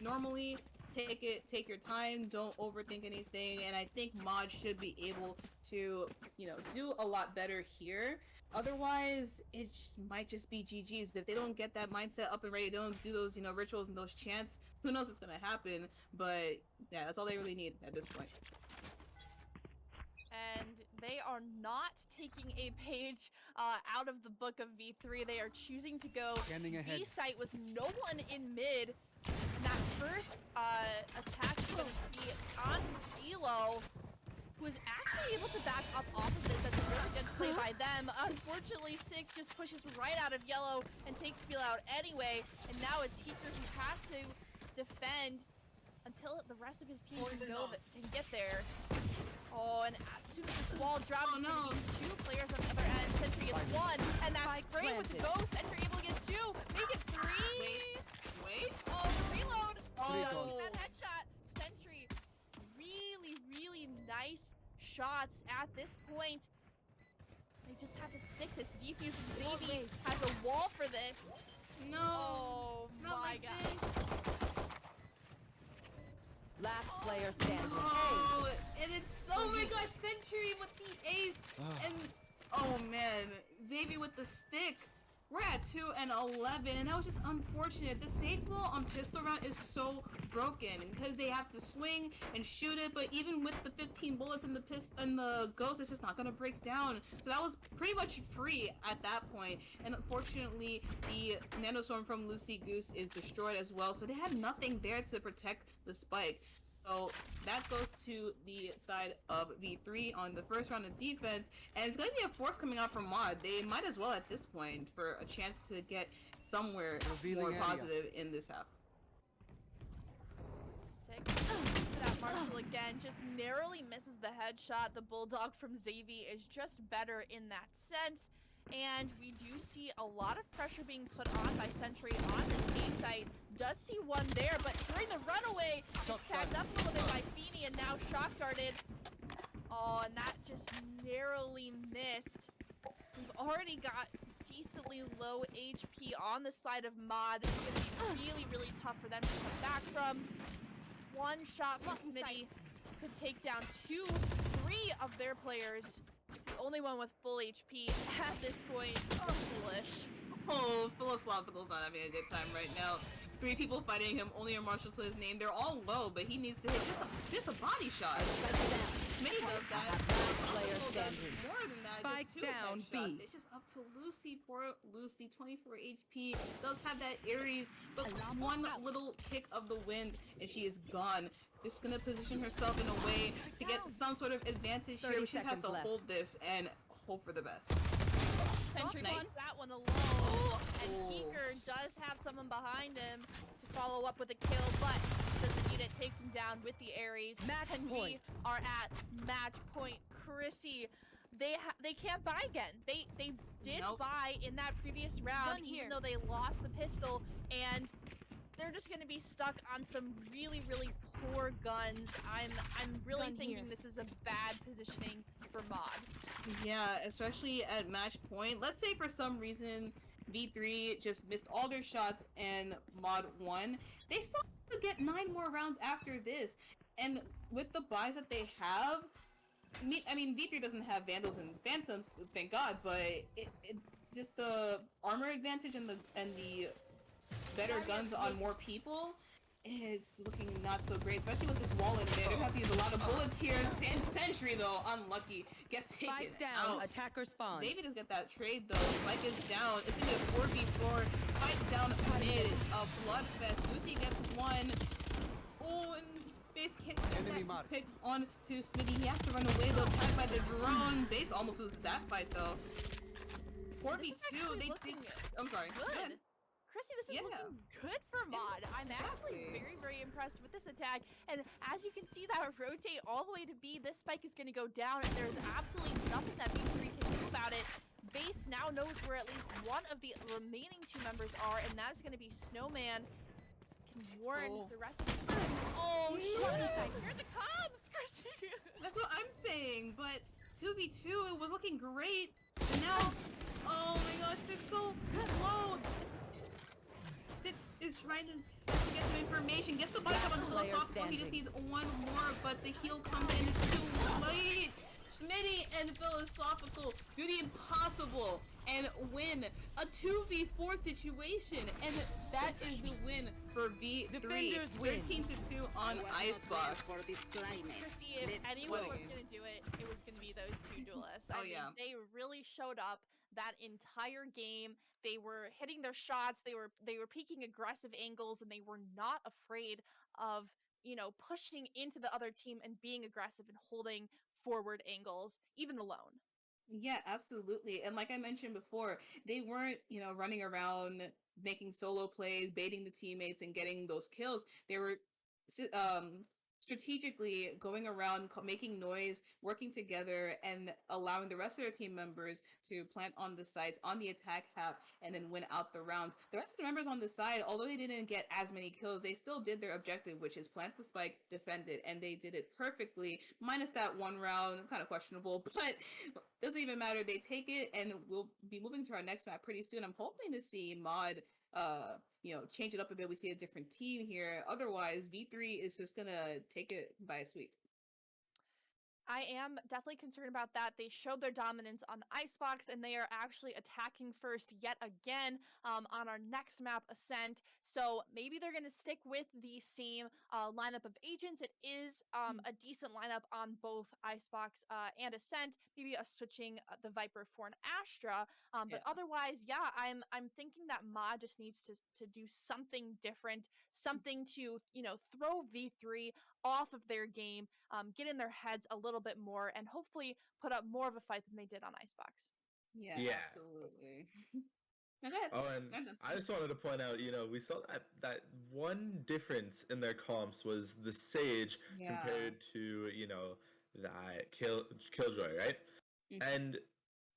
normally, take your time, don't overthink anything, and I think Mod should be able to, you know, do a lot better here. Otherwise, it might just be GG's. If they don't get that mindset up and ready, they don't do those, you know, rituals and those chants, who knows what's gonna happen. But yeah, that's all they really need at this point. And they are not taking a page out of the book of V3. They are choosing to go Scanning ahead. B site with Nolan in mid. And that first attack is going to be onto Philo, who is actually able to back up off of this. That's a really good play by them. Unfortunately, 6 just pushes right out of yellow and takes Philo out anyway. And now it's Heeker who has to defend until the rest of his team can get there. Oh, and as soon as this wall drops, it's going to be 2 players on the other end. Sentry gets 1, and that Spike spray with the planted. ghost. Sentry able to get 2, make it 3. Wait. Oh, the reload. Oh. That headshot. Sentry, really nice shots at this point. They just have to stick this defuse. Xavi has a wall for this. No. Oh Not my like god. this. Last player standing. Oh, and it's oh my god, Sentry with the ace, and oh man, Xavier with the stick. we're at 2-11, and that was just unfortunate. The safe wall on pistol round is so broken because they have to swing and shoot it, but even with the 15 bullets in the ghost, it's just not gonna break down. So that was pretty much free at that point, and unfortunately, the nanostorm from Lucy Goose is destroyed as well. So they had nothing there to protect the spike. So that goes to the side of V3 on the first round of defense, and it's going to be a force coming out from Mod. They might as well at this point for a chance to get somewhere Revealing more area. positive in this half. Sick. That Marshall again just narrowly misses the headshot. The Bulldog from Xavi is just better in that sense. And we do see a lot of pressure being put on by Sentry on this A site. Does see one there, but during the runaway, it's tagged up a little bit by Feeny and now shock darted. Oh, and that just narrowly missed. We've already got decently low HP on the side of Mod. This is going to be really, really tough for them to come back from. One shot from Smitty could take down 2, 3 of their players. The only one with full HP at this point. Foolish. Oh, Philosophical's not having a good time right now. 3 people fighting him, only a Marshall to his name. They're all low, but he needs to hit just a body shot. Smitty does that. Player Philosophical does standing. more than that. Spike just 2 down, headshots. B. It's just up to Lucy. Poor Lucy, 24 HP. Does have that Ares, but one little kick of the wind and she is gone. Just gonna position herself in a way to get some sort of advantage here. 30 She just has to seconds left. hold this and hope for the best. Sentry Nice. wants that one alone. And Oh. Keeker does have someone behind him to follow up with a kill, but doesn't need it. Takes him down with the Ares. Match and point. we are at match point. Chrissy, they can't buy again. They did Nope. buy in that previous round, Gun even here. though they lost the pistol, and they're just gonna be stuck on some really, really poor guns. I'm really Gun thinking here. this is a bad positioning for Mod. Yeah, especially at match point. Let's say for some reason V3 just missed all their shots and Mod won. They still have to get 9 more rounds after this. And with the buys that they have, I mean V3 doesn't have Vandals and Phantoms, thank God, but it just the armor advantage and the better guns on more people, it's looking not so great, especially with this wall in there. They're gonna have to use a lot of bullets here. Sentry though, unlucky, gets taken Spike down. out. Attacker spawn. Xavier does get that trade though. Spike is down. It's gonna be a 4v4 fight down mid. A bloodfest. Lucy gets one. Oh, and Base can't get Enemy that marked. pick on to Smitty. He has to run away though. Tagged by the drone. Base almost loses that fight though. This is 4v2. actually They looking I'm sorry. Go ahead. good. Chrissy, this is Yeah. looking good for Mod. I'm actually Exactly. very, very impressed with this attack. And as you can see, that rotate all the way to B, this spike is going to go down, and there's absolutely nothing that V3 can do about it. Base now knows where at least one of the remaining 2 members are, and that's going to be Snowman. Can warn Oh. the rest of the team. Oh, shut Yeah. up. Here the comms, Chrissy. That's what I'm saying, but 2v2, it was looking great. And now, oh my gosh, they're so low. Six is trying to get some information, gets the body shot on the Player Philosophical. He just standing. needs one more, but the heal comes in, it's too late. Smitty and Philosophical do the impossible and win a 2v4 situation, and that is the win for V3. Defenders win. 13-2 on Icebox. Chrissy, if anyone was going to do it, it was going to be those 2 duelists. I Oh, mean, yeah. they really showed up that entire game. They were hitting their shots. They were peeking aggressive angles, and they were not afraid of, pushing into the other team and being aggressive and holding forward angles, even alone. Yeah, absolutely. And like I mentioned before, they weren't, running around making solo plays, baiting the teammates and getting those kills. They were strategically going around, making noise, working together, and allowing the rest of their team members to plant on the sites, on the attack half, and then win out the rounds. The rest of the members on the side, although they didn't get as many kills, they still did their objective, which is plant the spike, defend it, and they did it perfectly, minus that one round, kind of questionable, but doesn't even matter. They take it, and we'll be moving to our next map pretty soon. I'm hoping to see Mod change it up a bit. We see a different team here. Otherwise, V3 is just gonna take it by a sweep. I am definitely concerned about that. They showed their dominance on the Icebox, and they are actually attacking first yet again on our next map, Ascent. So maybe they're going to stick with the same lineup of agents. It is a decent lineup on both Icebox and Ascent. Maybe a switching the Viper for an Astra. But Yeah. otherwise, yeah, I'm thinking that Mod just needs to do something different, something to throw V3 off of their game, get in their heads a little bit more, and hopefully put up more of a fight than they did on Icebox. Yeah, Yeah. absolutely. Now go ahead. Oh, and I'm done. I just wanted to point out, we saw that one difference in their comps was the Sage Yeah. compared to, that Killjoy, right? Mhm. And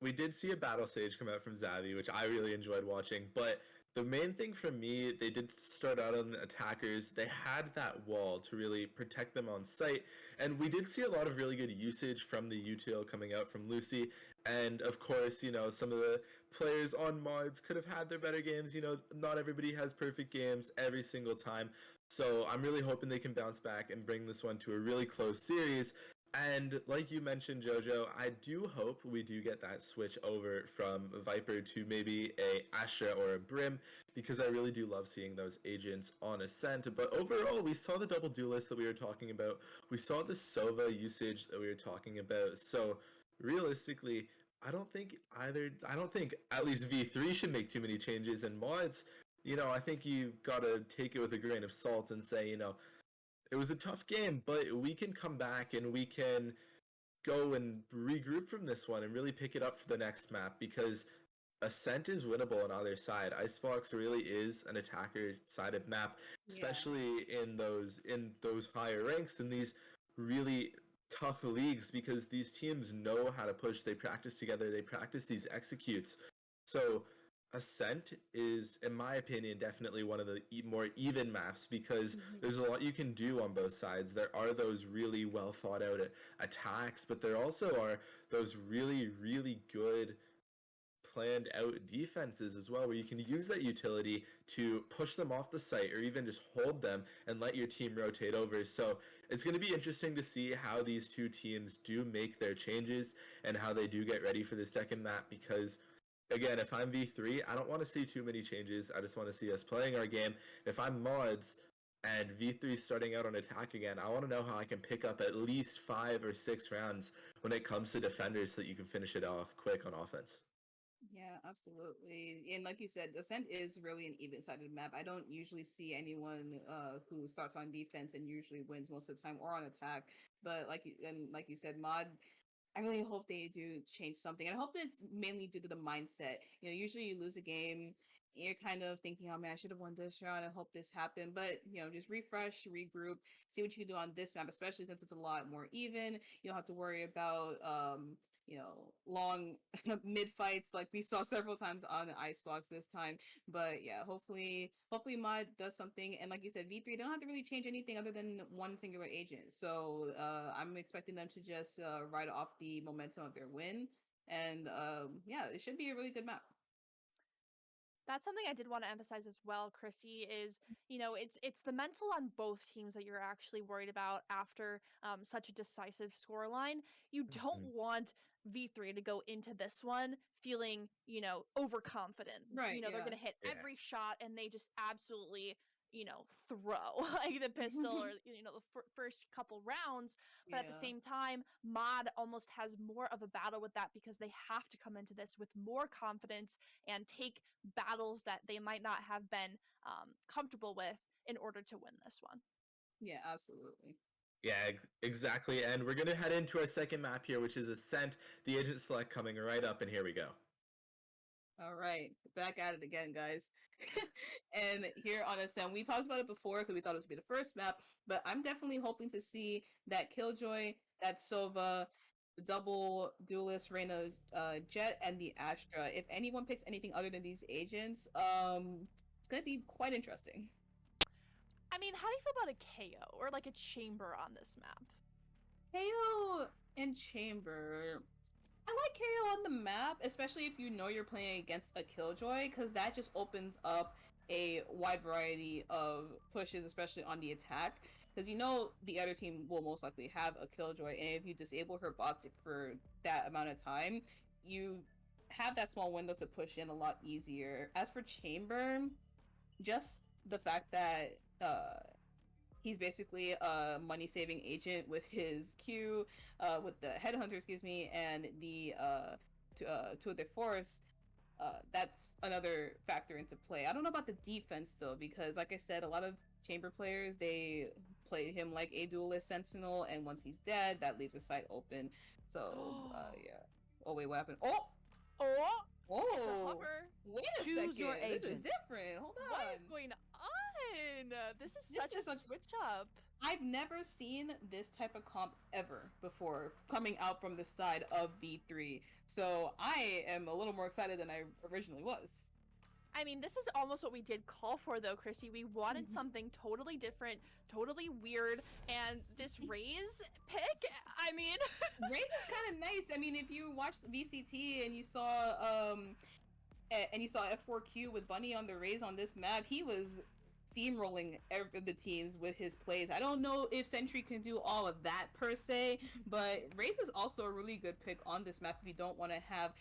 we did see a battle stage come out from Zavi, which I really enjoyed watching. But the main thing for me, they did start out on the attackers. They had that wall to really protect them on site. And we did see a lot of really good usage from the util coming out from Lucy. And of course, some of the players on mods could have had their better games. Not everybody has perfect games every single time. So I'm really hoping they can bounce back and bring this one to a really close series. And like you mentioned, Jojo, I do hope we do get that switch over from Viper to maybe a Astra or a Brim, because I really do love seeing those agents on Ascent. But overall, we saw the double duelist that we were talking about. We saw the Sova usage that we were talking about. So realistically, I don't think at least V3 should make too many changes, and mods, I think you gotta take it with a grain of salt and say, it was a tough game, but we can come back and we can go and regroup from this one and really pick it up for the next map, because Ascent is winnable on either side. Icebox really is an attacker-sided map, Yeah. especially in those higher ranks in these really tough leagues, because these teams know how to push. They practice together. They practice these executes. So Ascent is, in my opinion, definitely one of the more even maps, because Mhm. there's a lot you can do on both sides. There are those really well thought out attacks, but there also are those really, really good planned out defenses as well, where you can use that utility to push them off the site or even just hold them and let your team rotate over. So it's going to be interesting to see how these two teams do make their changes and how they do get ready for this second map, because again, if I'm V3, I don't want to see too many changes. I just want to see us playing our game. If I'm mods and V3 starting out on attack again, I want to know how I can pick up at least 5 or 6 rounds when it comes to defenders, so that you can finish it off quick on offense. Yeah, absolutely. And like you said, Ascent is really an even-sided map. I don't usually see anyone who starts on defense and usually wins most of the time, or on attack. But like you said, mod, I really hope they do change something. And I hope that it's mainly due to the mindset. Usually you lose a game, you're kind of thinking, oh man, I should have won this round. I hope this happened. But, just refresh, regroup, see what you can do on this map, especially since it's a lot more even. You don't have to worry about, long mid fights like we saw several times on the Icebox this time. But yeah, hopefully Mod does something. And like you said, V3 don't have to really change anything other than one singular agent. So I'm expecting them to just ride off the momentum of their win. And yeah, it should be a really good map. That's something I did want to emphasize as well, Chrissy, is, it's the mental on both teams that you're actually worried about after such a decisive scoreline. You don't Mhm. want V3 to go into this one feeling, overconfident. Right, They're yeah. going to hit Yeah. every shot and they just absolutely, throw like the pistol, or, the first couple rounds. But at the Yeah. same time, Mod almost has more of a battle with that, because they have to come into this with more confidence and take battles that they might not have been comfortable with in order to win this one. Yeah, absolutely. Yeah, exactly. And we're going to head into our second map here, which is Ascent, the agent select coming right up, and here we go. All right, back at it again, guys. And here on Ascent, we talked about it before because we thought it would be the first map, but I'm definitely hoping to see that Killjoy, that Sova, the double duelist Reina Jet, and the Astra. If anyone picks anything other than these agents, it's gonna be quite interesting. I mean, how do you feel about a KO or like a chamber on this map? KO and Chamber. I like KO on the map, especially if you know you're playing against a Killjoy, because that just opens up a wide variety of pushes, especially on the attack. Because you know the other team will most likely have a killjoy, and if you disable her bots for that amount of time, you have that small window to push in a lot easier. As for Chamber, just the fact that he's basically a money-saving agent with his Q, with the headhunter, excuse me, and the tour de force. That's another factor into play. I don't know about the defense though, because like I said, a lot of Chamber players, they play him like a duelist sentinel, and once he's dead, that leaves the site open. So yeah. Oh wait, what happened? Oh, It's a hover. wait a Choose second. your This is agent. different. Hold on. What is going on? This is such is a a- switch up. I've never seen this type of comp ever before coming out from the side of V3. So I am a little more excited than I originally was. I mean, this is almost what we did call for, though, Chrissy. We wanted something totally different, totally weird, and this Raze pick, I mean... Raze is kind of nice. I mean, if you watched VCT and you saw F4Q with Bunny on the Raze on this map, he was steamrolling the teams with his plays. I don't know if Sentry can do all of that per se, but Raze is also a really good pick on this map if you don't want to have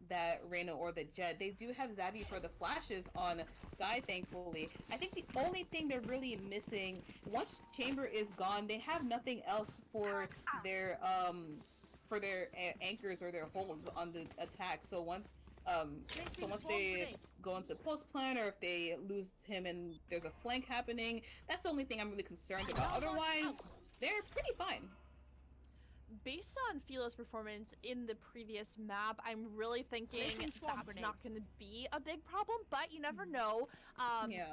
that Reyna or the Jet. They do have Zabi for the flashes on Sky, thankfully. I think the only thing they're really missing, once Chamber is gone, they have nothing else for their anchors or their holds on the attack. So once they go into post plan, or if they lose him and there's a flank happening, that's the only thing I'm really concerned about. Otherwise, they're pretty fine. Based on Philo's performance in the previous map, I'm really thinking that's not going to be a big problem, but you never know. Yeah.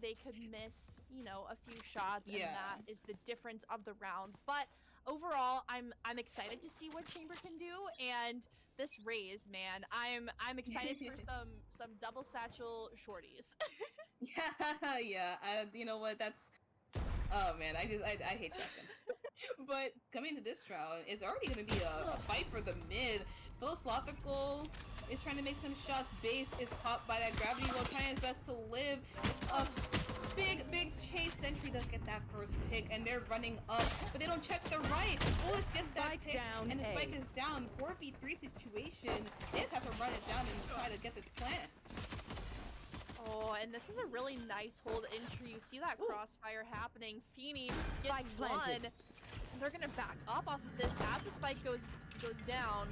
They could miss, you know, a few shots, and Yeah. that is the difference of the round. But overall, I'm excited to see what Chamber can do, and this Raze, man, I'm excited for some double satchel shorties. Yeah. You know what? That's. Oh man, I hate shotguns. But coming to this round, it's already gonna be a fight for the mid. Philosophical is trying to make some shots. Base is caught by that gravity while trying his best to live. It's a big chase. Sentry does get that first pick, and they're running up, but they don't check the right. Bullish gets that Spike pick, down and the A. spike is down. 4v3 situation. They just have to run it down and try to get this plant. Oh, and this is a really nice hold entry. You see that crossfire happening. Feeny gets Spike one, planted. and they're gonna back up off of this as the spike goes down.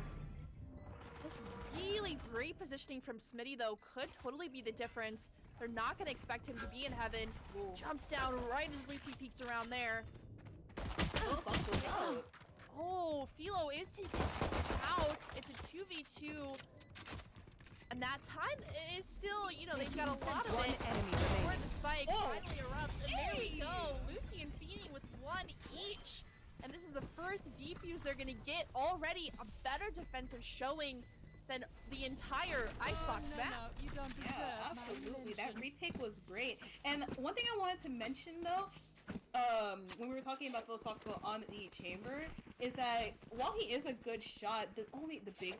This really great positioning from Smitty, though, could totally be the difference. They're not gonna expect him to be in heaven. Ooh. Jumps down right as Lucy peeks around there. Oh, it's also out. Oh, Philo is taken out. It's a 2v2. And that time is still, you know, they've got a lot of One it. enemy Before remaining. the spike Oh. finally erupts, and there we Hey. go. Lucy and Feeny with one each. And this is the first defuse they're gonna get. Already a better defensive showing than the entire Icebox map. You don't deserve Yeah, my absolutely. That mentions. retake was great. And one thing I wanted to mention though, when we were talking about Philosophical on the Chamber, is that while he is a good shot, the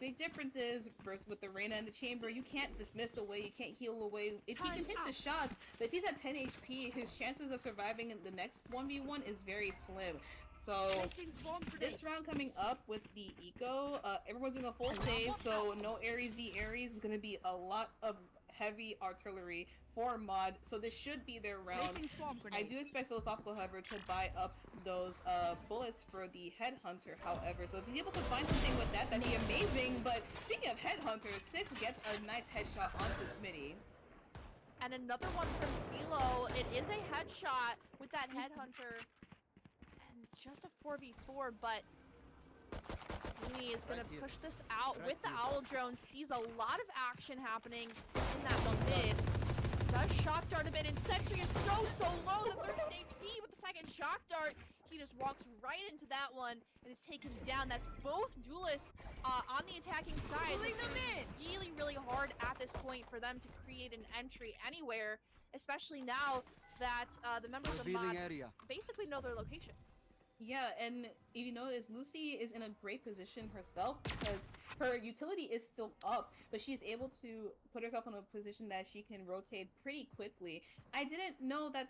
big difference is versus with the Reyna and the Chamber, you can't dismiss away, you can't heal away. If he can hit the shots, but if he's at 10 HP, his chances of surviving in the next 1v1 is very slim. So this round coming up with the eco, everyone's doing a full save, so no Ares v Ares is gonna be a lot of heavy artillery for mod, so this should be their round. I do expect Philosophical, however, to buy up those bullets for the Headhunter, however, so if he's able to find something with that, that'd be amazing. But speaking of Headhunter, 6 gets a nice headshot onto Smitty. And another one from Philo. It is a headshot with that Headhunter. And just a 4v4, but Feeny is going to push this out with the Owl Drone. Sees a lot of action happening in that mid. Does shock dart a bit, and Sentry is so low, the 13 HP with the second shock dart. He just walks right into that one and is taken down. That's both duelists on the attacking side. It's really hard at this point for them to create an entry anywhere, especially now that the members of Revealing mod area. basically know their location. Yeah, and if you notice, Lucy is in a great position herself because her utility is still up, but she's able to put herself in a position that she can rotate pretty quickly. I didn't know that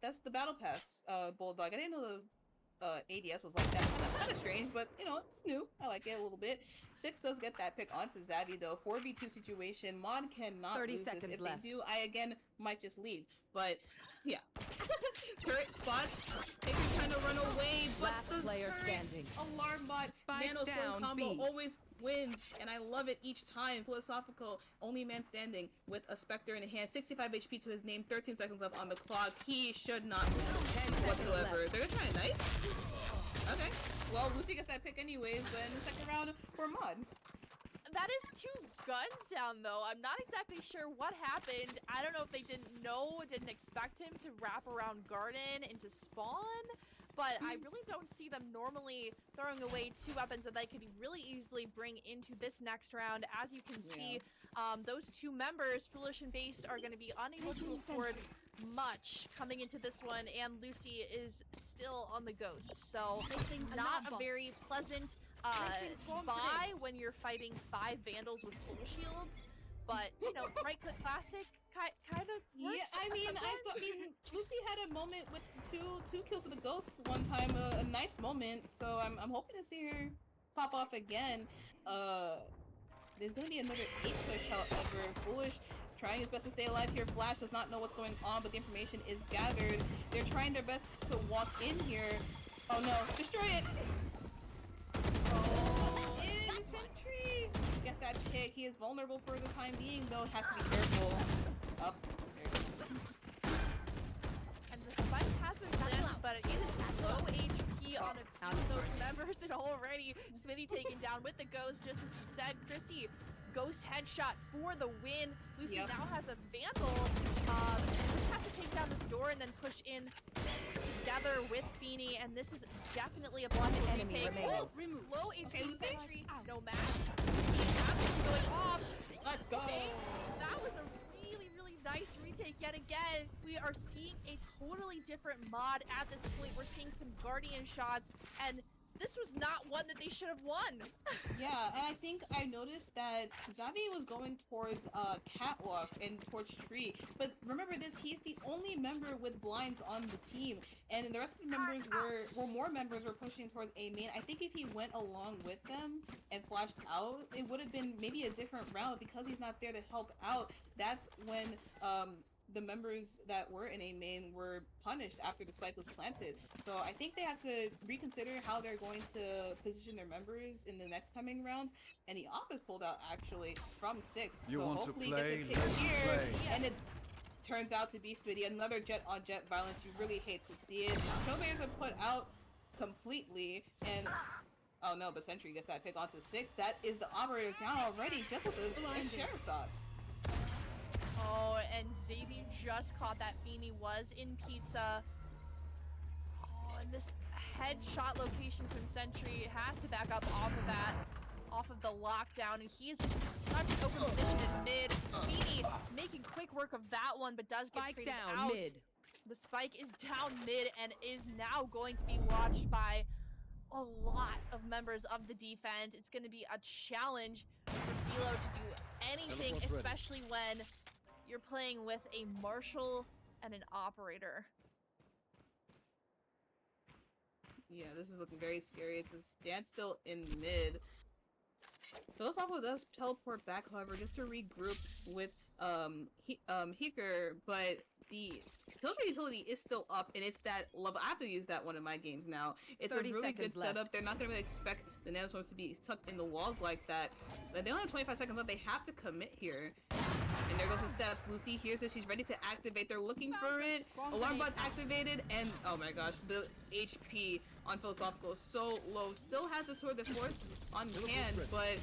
that's the battle pass, Bulldog. I didn't know the ADS was like that. Kind of strange, but you know, it's new. I like it a little bit. Six does get that pick onto Zabby though. 4v2 situation. Mod cannot 30 lose this. seconds If left. they do, I again might just leave. But yeah, turret spots. They can kind of run away, but Last the player turret standing. alarm bot Spike nano storm down, combo B. always wins, and I love it each time. Philosophical, only man standing with a Spectre in hand. 65 HP to his name. 13 seconds left on the clock. He should not lose whatsoever. left. They're gonna try a knife. Okay. Well, Lucy gets that pick anyways, but in the second round for Mod. That is 2 guns down, though. I'm not exactly sure what happened. I don't know if they didn't expect him to wrap around garden into spawn, but I really don't see them normally throwing away 2 weapons that they could really easily bring into this next round. As you can see, those 2 members, Foolish and Based, are going to be unable to afford much coming into this one, and Lucy is still on the Ghost. So not a very pleasant buy when you're fighting 5 Vandals with full shields, but you know, right click classic kind of works. Yeah, I mean, Lucy had a moment with two kills with the Ghosts one time, a nice moment. So I'm hoping to see her pop off again. There's gonna be another 8 push, however. Foolish trying his best to stay alive here. Flash does not know what's going on, but the information is gathered. They're trying their best to walk in here. Oh no, destroy it! Oh, in sentry! Gets that pick. He is vulnerable for the time being, though. Has to be careful. Up. There it goes. And the spike has been planted, but it is low HP on a few of those members, and already Smithy taken down with the Ghost, just as you said, Chrissy. Ghost headshot for the win. Lucy now has a Vandal. Just has to take down this door and then push in together with Feeny, and this is definitely a possible retake. Oh, low HP sentry, no match. Lucy absolutely going off. Let's go. Okay, that was a really nice retake yet again. We are seeing a totally different mod at this point. We're seeing some Guardian shots, and this was not one that they should have won. Yeah, and I think I noticed that Zavi was going towards Catwalk and towards Tree. But remember this, he's the only member with blinds on the team. And the rest of the members more members were pushing towards A main. I think if he went along with them and flashed out, it would have been maybe a different round. Because he's not there to help out, that's when the members that were in A main were punished after the spike was planted. So I think they have to reconsider how they're going to position their members in the next coming rounds. And the op is pulled out actually from 6. You so want to hopefully play? he gets a pick Let's here. play. And it turns out to be Smitty. Another jet on jet violence. You really hate to see it. Trailblazers are put out completely, and oh no, but Sentry gets that pick onto 6. That is the operator down already just with the share shot. Oh, and Xavier just caught that Feeny was in pizza. Oh, and this headshot location from Sentry has to back up off of that, off of the lockdown, and he is just in such an open position in mid. Feeny making quick work of that one, but does Spike get traded down out. mid. The spike is down mid and is now going to be watched by a lot of members of the defense. It's going to be a challenge for Philo to do anything, especially when you're playing with a Marshal and an Operator. Yeah, this is looking very scary. It's a standstill in mid. Philosophical does teleport back, however, just to regroup with Heeker, but the Killjoy utility is still up, and it's that level. I have to use that one in my games now. It's a 30 really good seconds left. setup. They're not going to really expect the nanoswarms to be tucked in the walls like that. But they only have 25 seconds left. They have to commit here. And there goes the steps. Lucy hears it. She's ready to activate. They're looking for it. Alarm bot activated, and oh my gosh, the HP on Philosophical is so low. Still has the Tour de Force on hand, but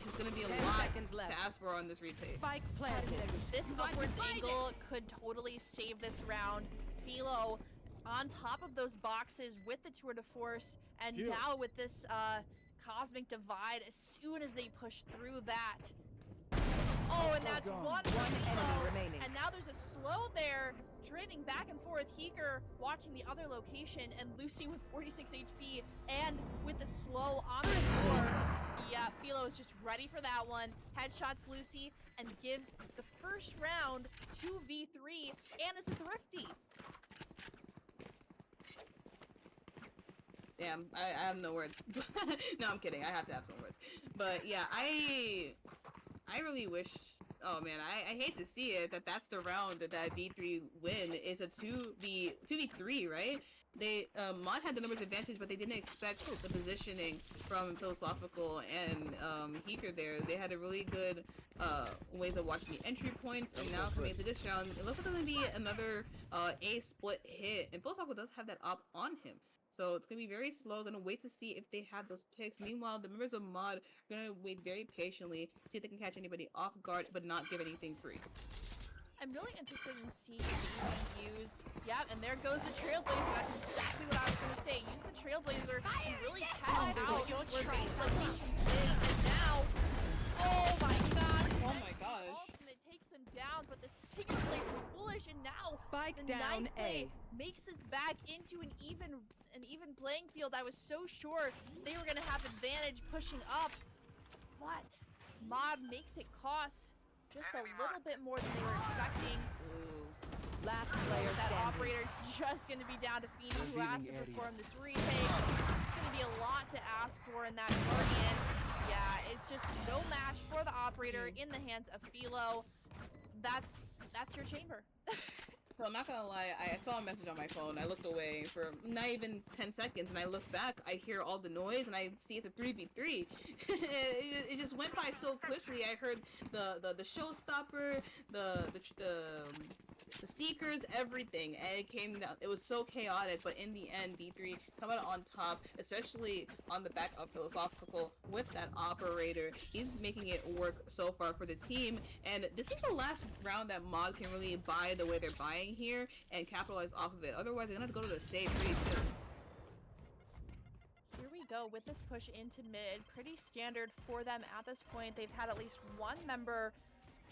it's gonna be a 10 lot seconds left. to ask for on this retake. Spike planted. This upwards angle could totally save this round. Philo on top of those boxes with the Tour de Force, and now with this Cosmic Divide, as soon as they push through that. Oh, and that's gone. one One enemy slow. remaining. And now there's a slow there, trading back and forth. Heeker watching the other location, and Lucy with 46 HP, and with the slow on the floor. Yeah, Philo is just ready for that one. Headshots Lucy and gives the first round to V3, and it's a thrifty. Damn, I have no words. No, I'm kidding. I have to have some words. But yeah, I really wish. Oh man, I hate to see it that's the round that V3 win is a 2v3, right? They Mod had the numbers advantage, but they didn't expect the positioning from Philosophical and Heeker there. They had a really good ways of watching the entry points, and now coming into this round, it looks like there's gonna be another A split hit, and Philosophical does have that op on him. So it's gonna be very slow. Gonna wait to see if they have those picks. Meanwhile, the members of Mod are gonna wait very patiently, see if they can catch anybody off guard, but not give anything free. I'm really interested in seeing Zayden use. Yeah, and there goes the Trailblazer. That's exactly what I was gonna say. Use the Trailblazer and really test out your base locations is. And now, oh my gosh! Oh my His gosh. ultimate takes him down, but the Stinger play from Foolish, and now Spike the down ninth play A. makes us back into an even playing field. I was so sure they were gonna have advantage pushing up, but Mod makes it cost just a little bit more than they were expecting. Ooh. Last player That standing. operator's just gonna be down to Phoenix, who Revealing has to area. perform this retake. It's gonna be a lot to ask for in that Guardian. Yeah, it's just no match for the operator in the hands of Philo. That's your chamber. So I'm not gonna lie, I saw a message on my phone, I looked away for not even 10 seconds, and I look back, I hear all the noise, and I see it's a 3v3. it just went by so quickly. I heard the showstopper, the seekers, everything, and it came down. It was so chaotic, but in the end, V3 come out on top, especially on the back of Philosophical with that operator. He's making it work so far for the team, and this is the last round that Mod can really buy the way they're buying here and capitalize off of it. Otherwise, they're gonna have to go to the save pretty soon. Here we go with this push into mid. Pretty standard for them at this point. They've had at least one member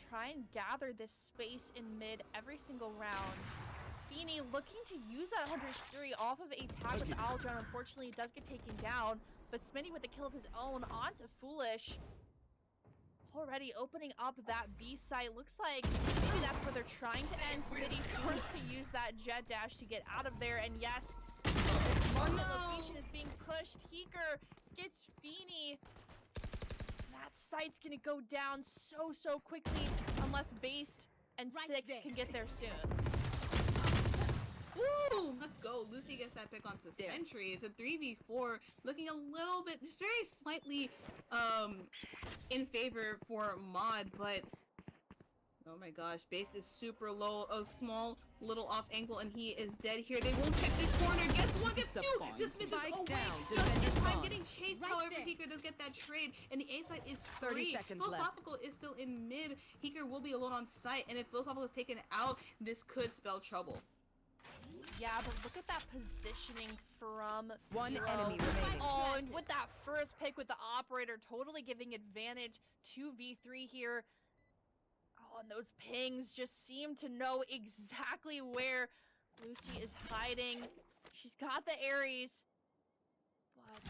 try and gather this space in mid every single round. Feeny looking to use that Hunter's Fury off of a tag with Aldron. Unfortunately, it does get taken down, but Smitty with the kill of his own onto Foolish. Already opening up that B site. Looks like maybe that's where they're trying to end. Smitty forced to use that jet dash to get out of there. And yes, this market location is being pushed. Heeker gets Feeny. That site's gonna go down so quickly unless Based and Six can get there soon. Woo! Let's go. Lucy gets that pick onto Sentry. It's a 3v4, looking a little bit, just very slightly, in favor for Mod, but oh my gosh, Base is super low, a small little off angle, and he is dead here. They won't check this corner. Gets one, gets two. This misses. Spike Oh down. wait, just in Defender time, spawn. getting chased. Right However, there. Heeker does get that trade, and the A side is 30 free. seconds left. Philosophical is still in mid. Heeker will be alone on site, and if Philosophical is taken out, this could spell trouble. Yeah, but look at that positioning from One Philo. enemy remaining. Oh, and with that first pick with the operator, totally giving advantage to V3 here. Oh, and those pings just seem to know exactly where Lucy is hiding. She's got the Ares,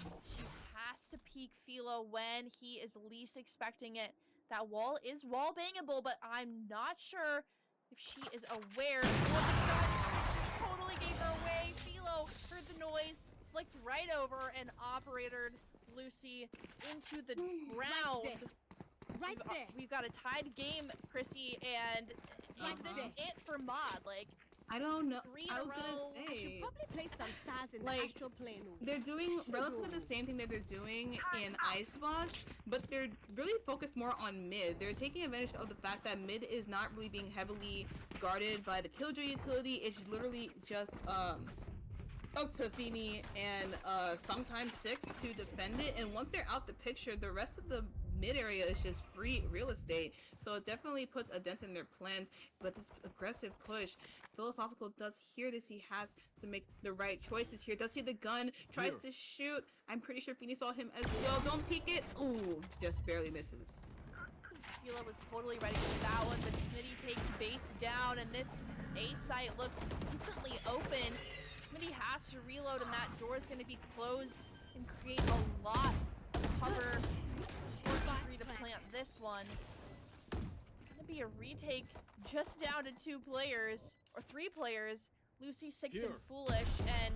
but she has to peek Philo when he is least expecting it. That wall is wall bangable, but I'm not sure if she is aware. She totally gave her away. Philo heard the noise, flicked right over, and operated Lucy into the ground. Right there. We've got a tied game, Chrissy, and is this it for Mod? Like, I don't know. 3 in I a was row. gonna I should say. probably play some stars in Like, the astral plane. They're doing relatively the same thing that they're doing in Icebox, but they're really focused more on mid. They're taking advantage of the fact that mid is not really being heavily guarded by the Killjoy utility. It's literally just up to Feeny and sometimes Six to defend it. And once they're out the picture, the rest of the mid area is just free real estate. So it definitely puts a dent in their plans. But this aggressive push, Philosophical does hear this. He has to make the right choices here. Does see the gun, tries to shoot. I'm pretty sure Feeny saw him as well. Don't peek it. Ooh, just barely misses. Fila was totally ready for that one, but Smitty takes base down, and this A site looks decently open. Smitty has to reload, and that door is going to be closed and create a lot of cover for V3 to plant this one. Gonna be a retake just down to 2 players, or 3 players, Lucy, Six, and Foolish, and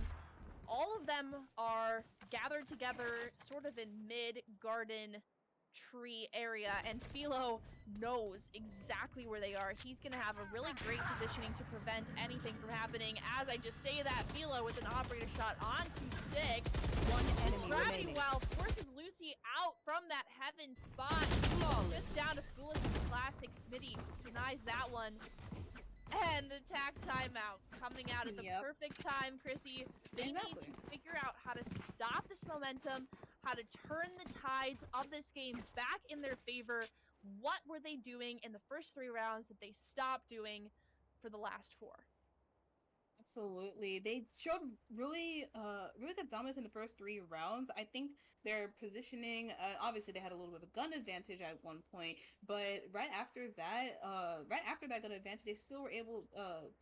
all of them are gathered together sort of in mid-garden tree area, and Philo knows exactly where they are. He's gonna have a really great positioning to prevent anything from happening. As I just say that, Philo with an operator shot onto 6. One This enemy gravity remaining. well forces Lucy out from that heaven spot. Just down to Foolish and Plastic. Smitty denies that one. And the attack timeout coming out at the Yep. perfect time, Chrissy. They need to figure out how to stop this momentum, how to turn the tides of this game back in their favor. What were they doing in the first 3 rounds that they stopped doing for the last 4? Absolutely. They showed really good dominance in the first 3 rounds. I think their positioning, obviously they had a little bit of a gun advantage at one point, but right after that gun advantage, they still were able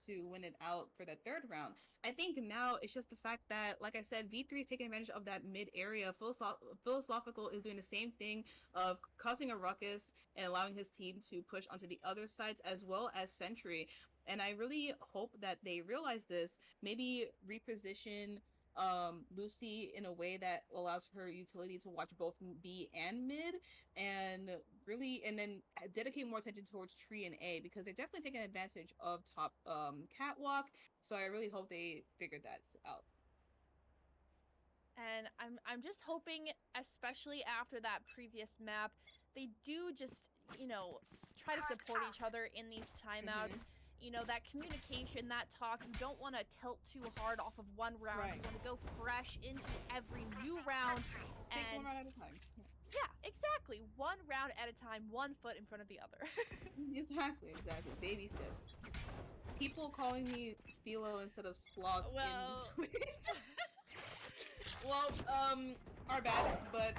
to win it out for that 3rd round. I think now it's just the fact that, like I said, V3 is taking advantage of that mid area. Philosophical is doing the same thing of causing a ruckus and allowing his team to push onto the other sides, as well as Sentry. And I really hope that they realize this, maybe reposition Lucy in a way that allows her utility to watch both B and mid, and then dedicate more attention towards tree and A, because they're definitely taking advantage of top catwalk. So I really hope they figured that out. And I'm just hoping, especially after that previous map, they do just, you know, try to support each other in these timeouts. You know, that communication, that talk, you don't want to tilt too hard off of one round. Right. You want to go fresh into every new round. Take And one round at a time. yeah, exactly. One round at a time, one foot in front of the other. Exactly. Baby steps. People calling me Philo instead of Splog Well- in Twitch. Well, our bad, but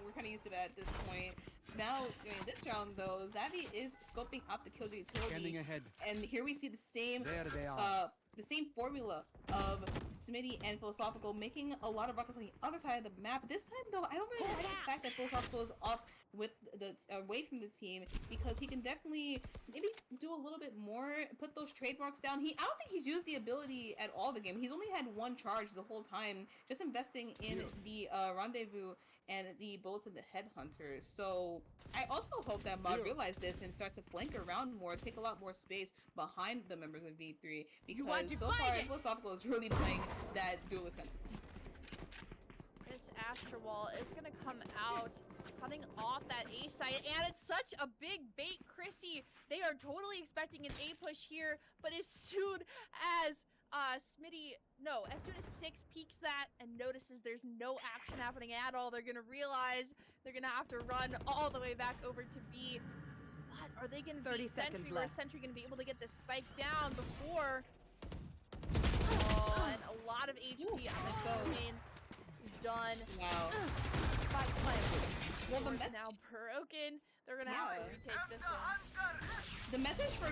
we're kind of used to that at this point. Now, in this round, though, Zavi is scoping out the Killjoy Scanning utility, ahead. and here we see the same There they are. the same formula of Smitty and Philosophical making a lot of ruckus on the other side of the map. This time, though, I don't really like the fact that Philosophical is off with the away from the team, because he can definitely maybe do a little bit more, put those trademarks down. I don't think he's used the ability at all the game. He's only had 1 charge the whole time, just investing in the rendezvous and the bullets and the headhunters. So I also hope that Mod realize this and start to flank around more, take a lot more space behind the members of V3, because so far Philosophical is really playing that duelist sentiment. This Astra Wall is going to come out, cutting off that A site, and it's such a big bait, Chrissy. They are totally expecting an A push here, but as soon as as soon as Six peeks that and notices there's no action happening at all, they're gonna realize they're gonna have to run all the way back over to B. What are they gonna 30 beat seconds Sentry? Or is left. Sentry gonna be able to get this spike down before? Oh, and a lot of HP. I'm assuming done. Wow. Spike planted. Well, the Door's mess- now broken. They're gonna have to Yeah. retake this one. The message for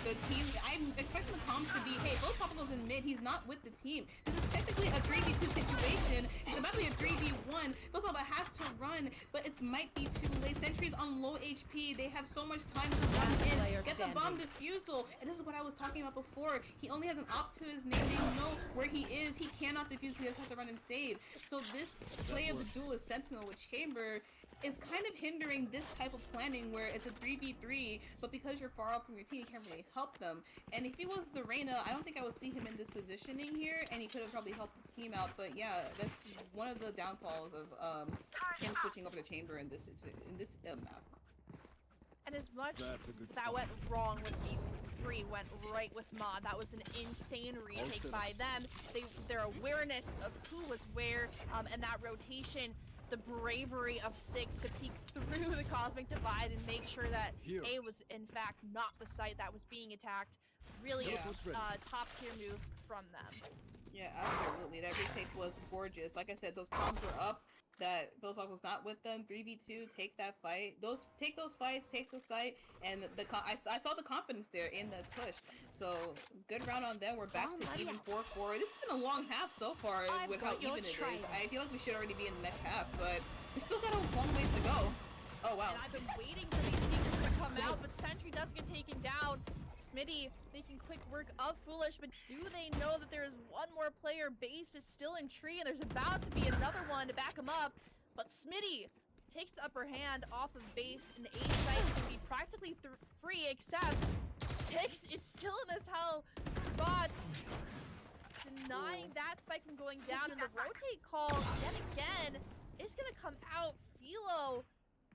the team, I'm expecting the comms to be, hey, Philosophal's in mid, he's not with the team. This is technically a 3v2 situation. It's about to be a 3v1. Philosopha has to run, but it might be too late. Sentry's on low HP. They have so much time to run in. Get the bomb defusal. And this is what I was talking about before. He only has an op to his name. They know where he is. He cannot defuse. He just has to run and save. So this play of the duelist Sentinel with Chamber is kind of hindering this type of planning, where it's a 3v3, but because you're far off from your team, you can't really help them. And if he was the Reyna, I don't think I would see him in this positioning here, and he could have probably helped the team out. But yeah, that's one of the downfalls of him switching over to Chamber in this map. And as much That's a good that start. went wrong with V3 went right with Mod. That was an insane retake set. by them. Their awareness of who was where, and that rotation, the bravery of Six to peek through the Cosmic Divide and make sure that Here. A was in fact not the site that was being attacked. Really Yeah. top tier moves from them. Yeah, absolutely. That retake was gorgeous. Like I said, those comms were up. that Philosophical was not with them. 3v2, take that fight. Take those fights, take the site, and I saw the confidence there in the push. So good round on them. We're back to even 4-4. This has been a long half so far with how even it is. I feel like we should already be in the next half, but we still got a long ways to go. Oh wow. And I've been waiting for these secrets to come out, but Sentry does get taken down. Smitty making quick work of Foolish, but do they know that there is one more player? Based is still in tree, and there's about to be another one to back him up. But Smitty takes the upper hand off of Based, and A site can be practically free, except Six is still in this hell spot, denying that spike from going down, and the rotate call yet again is gonna come out. Philo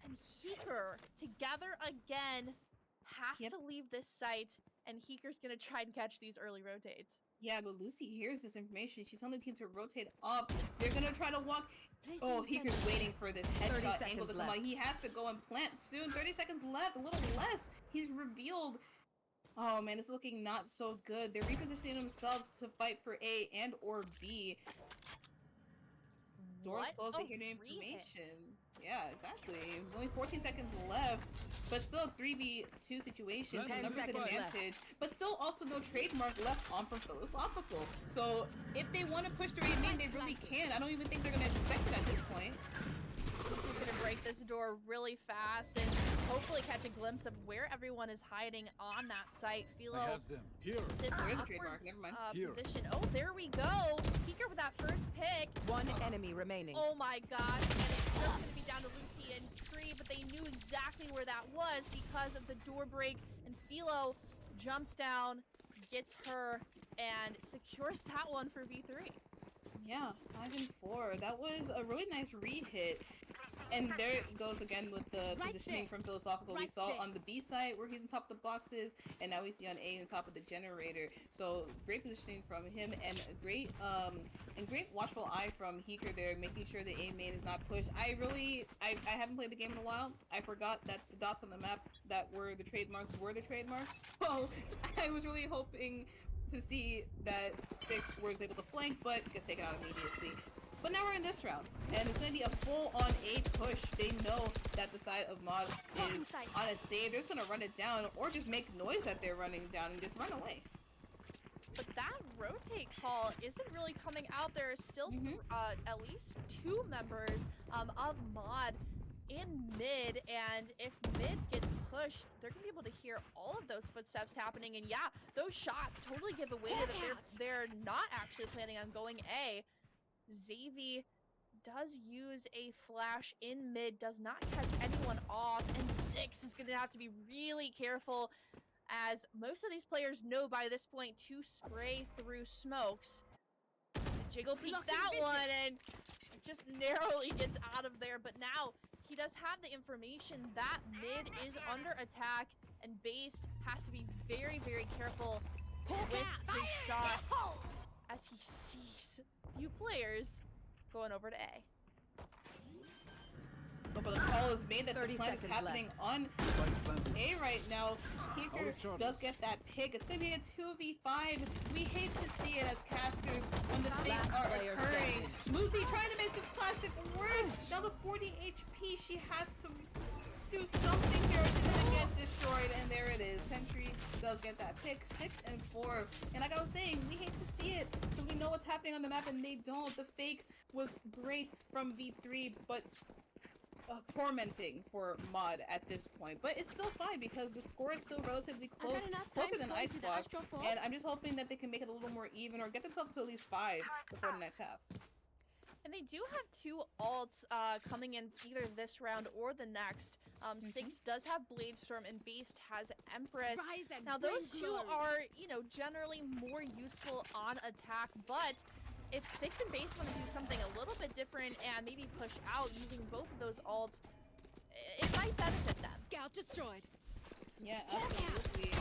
and Heeker together again have to leave this site, and Heeker's gonna try and catch these early rotates. Yeah, but Lucy hears this information. She's telling the team to rotate up. They're gonna try to walk. Oh, Heeker's waiting for this headshot angle to come out. He has to go and plant soon. 30 seconds left, a little less. He's revealed. Oh man, it's looking not so good. They're repositioning themselves to fight for A and or B. Doors closed to hear the information. Yeah, exactly. Only 14 seconds left, but still a 3v2 situation, so numbers advantage. But still also no trademark left on from Philosophical. So if they want to push the main, they really can. I don't even think they're going to expect it at this point. This is gonna break this door really fast and hopefully catch a glimpse of where everyone is hiding on that site. Philo, I have them here. This There's a trademark. Never mind. Position. Oh, there we go. Heeker with that first pick. One enemy remaining. Oh my gosh. And it's just gonna be down to Lucy and Tree, but they knew exactly where that was because of the door break. And Philo jumps down, gets her, and secures that one for V3. Yeah, 5 and 4. That was a really nice re-hit. And there it goes again with the positioning from Philosophical. We saw on the B side where he's on top of the boxes, and now we see on A on top of the generator. So great positioning from him, and a great watchful eye from Heeker there, making sure the A main is not pushed. I haven't played the game in a while. I forgot that the dots on the map that were the trademarks. So I was really hoping to see that Six was able to flank, but gets taken out immediately. But now we're in this round, and it's going to be a full-on A push. They know that the side of Mod is on a save. They're just going to run it down, or just make noise that they're running down and just run away. But that rotate call isn't really coming out. There are still at least 2 members of Mod in mid, and if mid gets pushed, they're gonna be able to hear all of those footsteps happening. And yeah, those shots totally give away that they're not actually planning on going A. Xavi does use a flash in mid, does not catch anyone off, and Six is gonna have to be really careful, as most of these players know by this point to spray through smokes. Jiggle peek that one, and just narrowly gets out of there. But now he does have the information that mid is under attack, and Based has to be very, very careful with his shots as he sees a few players going over to A. Oh, but the call is made that the plant is happening on A right now. Heeker does get that pick. It's going to be a 2v5. We hate to see it as casters when the things are occurring. Lucy trying to make this classic work. Now the 40 HP, she has to do something here. She's going to get destroyed, and there it is. Sentry does get that pick. 6 and 4. And like I was saying, we hate to see it because we know what's happening on the map, and they don't. The fake was great from V3, but tormenting for Mod at this point, but it's still fine because the score is still relatively close, closer than Icebox, and I'm just hoping that they can make it a little more even or get themselves to at least 5 before the next half. And they do have 2 alts coming in either this round or the next. Six does have Bladestorm, and Based has Empress. Now those 2 are, you know, generally more useful on attack, but if Six and Based want to do something a little bit different and maybe push out using both of those alts, it might benefit them. Scout destroyed. Yeah, absolutely.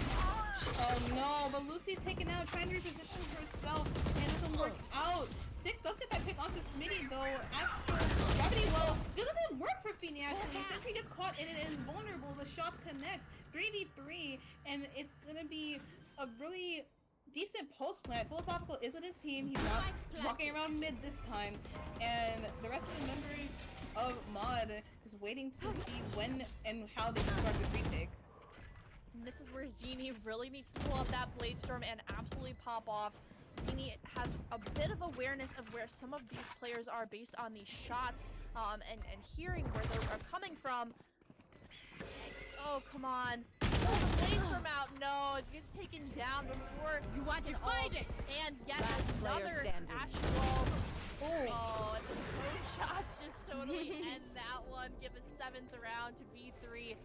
Oh no, but Lucy's taken out, trying to reposition herself, and it doesn't work out. Six does get that pick onto Smitty though. Astro, gravity low. It doesn't work for Feeny actually. Sentry gets caught in it and is vulnerable. The shots connect. 3v3, and it's gonna be a really decent post plant. Philosophical is with his team. He's not walking around mid this time, and the rest of the members of Mod is waiting to see when and how they can start this retake. And this is where Zini really needs to pull up that Blade Storm and absolutely pop off. Zini has a bit of awareness of where some of these players are based on these shots, and hearing where they're coming from. 6. Oh, come on. Pull the Blade Storm out. No, it gets taken down before You want to fight it? And yet Last player another standing. Ashy Wall. Oh, and the toe shots just totally end that one. Give a 7th round to V3.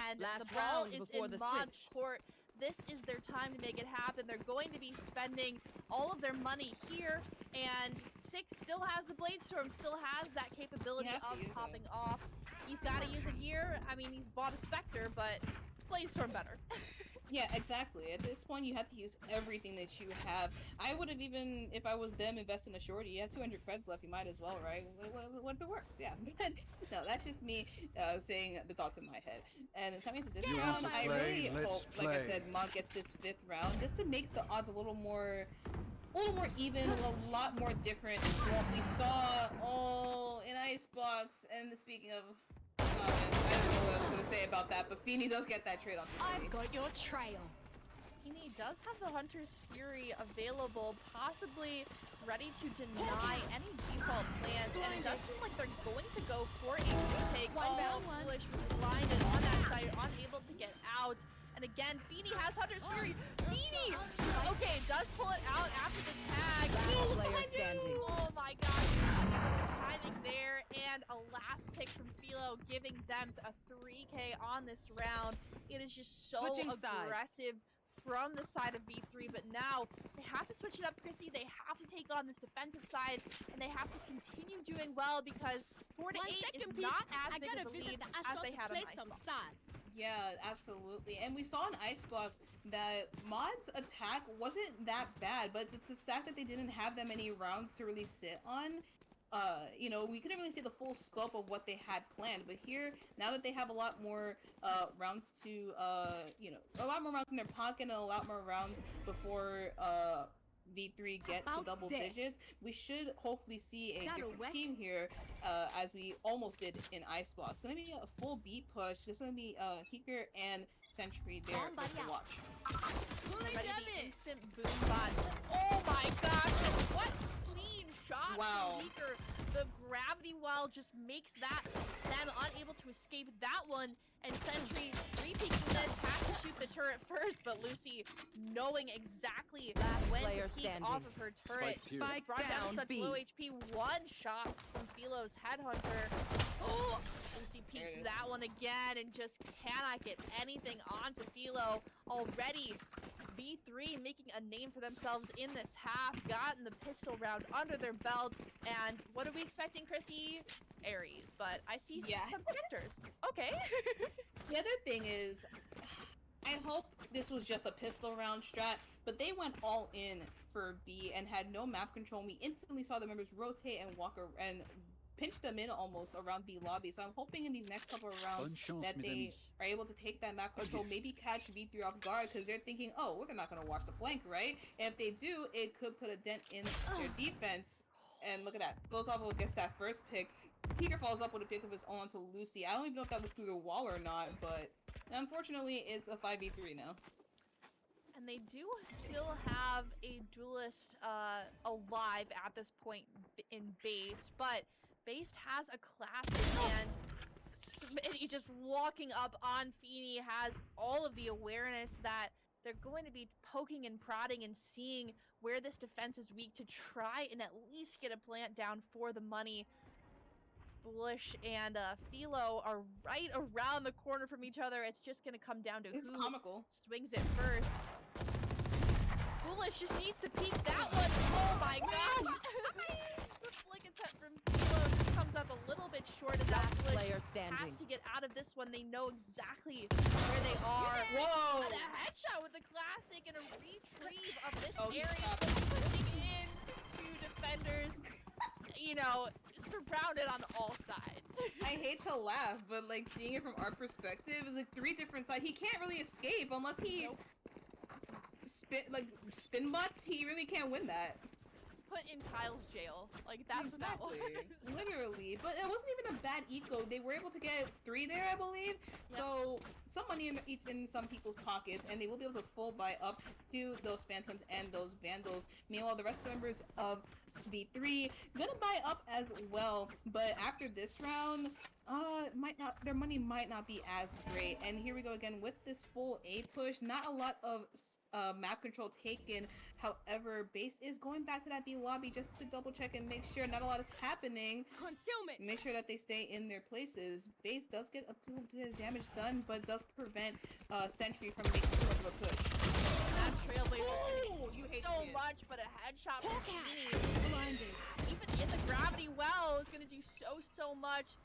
And Last the ball round is before in the Mod's switch. court. This is their time to make it happen. They're going to be spending all of their money here. And 6 still has the Blade Storm, still has that capability He has to of use it. popping off. He's got to use it here. I mean, he's bought a Spectre, but Blade Storm better. Yeah, exactly. At this point, you have to use everything that you have. I would have even, if I was them, invest in a shorty. You have 200 creds left, you might as well, right? What if it works? Yeah. But no, that's just me saying the thoughts in my head. And coming to this You round, want to I play? really Let's hope, like I play. said, Mod gets this 5th round just to make the odds a little more even, a lot more different from what we saw in Icebox. And speaking of, I don't know what I was gonna say about that, but Feeny does get that trade on I've got your trail. Feeny does have the Hunter's Fury available, possibly ready to deny any default plans, and it does seem like they're going to go for a retake. One down, one. Foolish was blinded on that side, unable to get out. And again, Feeny has Hunter's Fury. Feeny! Okay, does pull it out after the tag. Last player Behind him. standing. Oh my gosh. The timing there, and a last pick from Philo, giving them a 3K on this round. It is just so Switching sides. aggressive from the side of V3, but now they have to switch it up, Chrissy. They have to take on this defensive side, and they have to continue doing well because 4 to 8 is not as big of a lead as they had on Icebox. stars. Yeah, absolutely. And we saw in Icebox that Mod's attack wasn't that bad, but just the fact that they didn't have that many rounds to really sit on, you know, we couldn't really see the full scope of what they had planned. But here, now that they have a lot more rounds to, you know, a lot more rounds in their pocket and a lot more rounds before V3 get to About double that. digits, we should hopefully see a That'll different work. team here, as we almost did in Icebox. It's gonna be a full B push. It's gonna be Heeker and Sentry there Somebody for the out. watch. Ready the instant boom bot. Oh my gosh, what clean shot Wow. from Beaker. The gravity well just makes them unable to escape that one. And Sentry re-peeking this, has to shoot the turret first, but Lucy knowing exactly when to player peek standing. off of her turret. Spike's here. It's brought down to down, such B. low HP. One shot from Philo's headhunter. Oh, Lucy peeks There it is. that one again and just cannot get anything onto Philo. Already V3 making a name for themselves in this half, gotten the pistol round under their belt, and what are we expecting, Chrissy? Ares, but I see Yeah. some Spectres. Okay. The other thing is, I hope this was just a pistol round strat, but they went all in for B and had no map control. We instantly saw the members rotate and and pinch them in almost around B lobby. So I'm hoping in these next couple of rounds Bonne chance, that mes they amis. are able to take that map control, maybe catch V3 off guard, because they're thinking, oh, we're not going to watch the flank, right? And if they do, it could put a dent in their defense. And look at that. Philosophical gets that first pick. Peter follows up with a pick of his own to Lucy. I don't even know if that was through the wall or not, but unfortunately, it's a 5v3 now. And they do still have a duelist alive at this point in base, but base has a classic, and Smitty just walking up on Feeny has all of the awareness that they're going to be poking and prodding and seeing where this defense is weak to try and at least get a plant down for the money. Foolish and Philo are right around the corner from each other. It's just going to come down to It's who comical. swings it first. Foolish just needs to peek that one. Oh my gosh! The flick attempt from Philo just comes up a little bit short of that. Last Foolish player standing. has to get out of this one. They know exactly where they are. Whoa! And a headshot with the classic and a retrieve of this Oh, he's area. up. Pushing into two defenders. You know, surrounded on all sides. I hate to laugh, but like seeing it from our perspective is like 3 different sides. He can't really escape unless he spin bots, he really can't win that. Put in Tiles jail. Like, that's what that was. Literally. But it wasn't even a bad eco. They were able to get 3 there, I believe. Yep. So some money in some people's pockets, and they will be able to full buy up to those Phantoms and those Vandals. Meanwhile, the rest of the members of V3 gonna buy up as well. But after this round, their money might not be as great. And here we go again with this full A push. Not a lot of map control taken. However, base is going back to that B lobby just to double check and make sure not a lot is happening. Concealment. Make sure that they stay in their places. Base does get up to the damage done, but does prevent Sentry from making too much of a push. That Trailblazer you is hate so to see it. much, but a headshot from Hawk out. Fini, Blinded. even in the gravity well, is gonna do so much.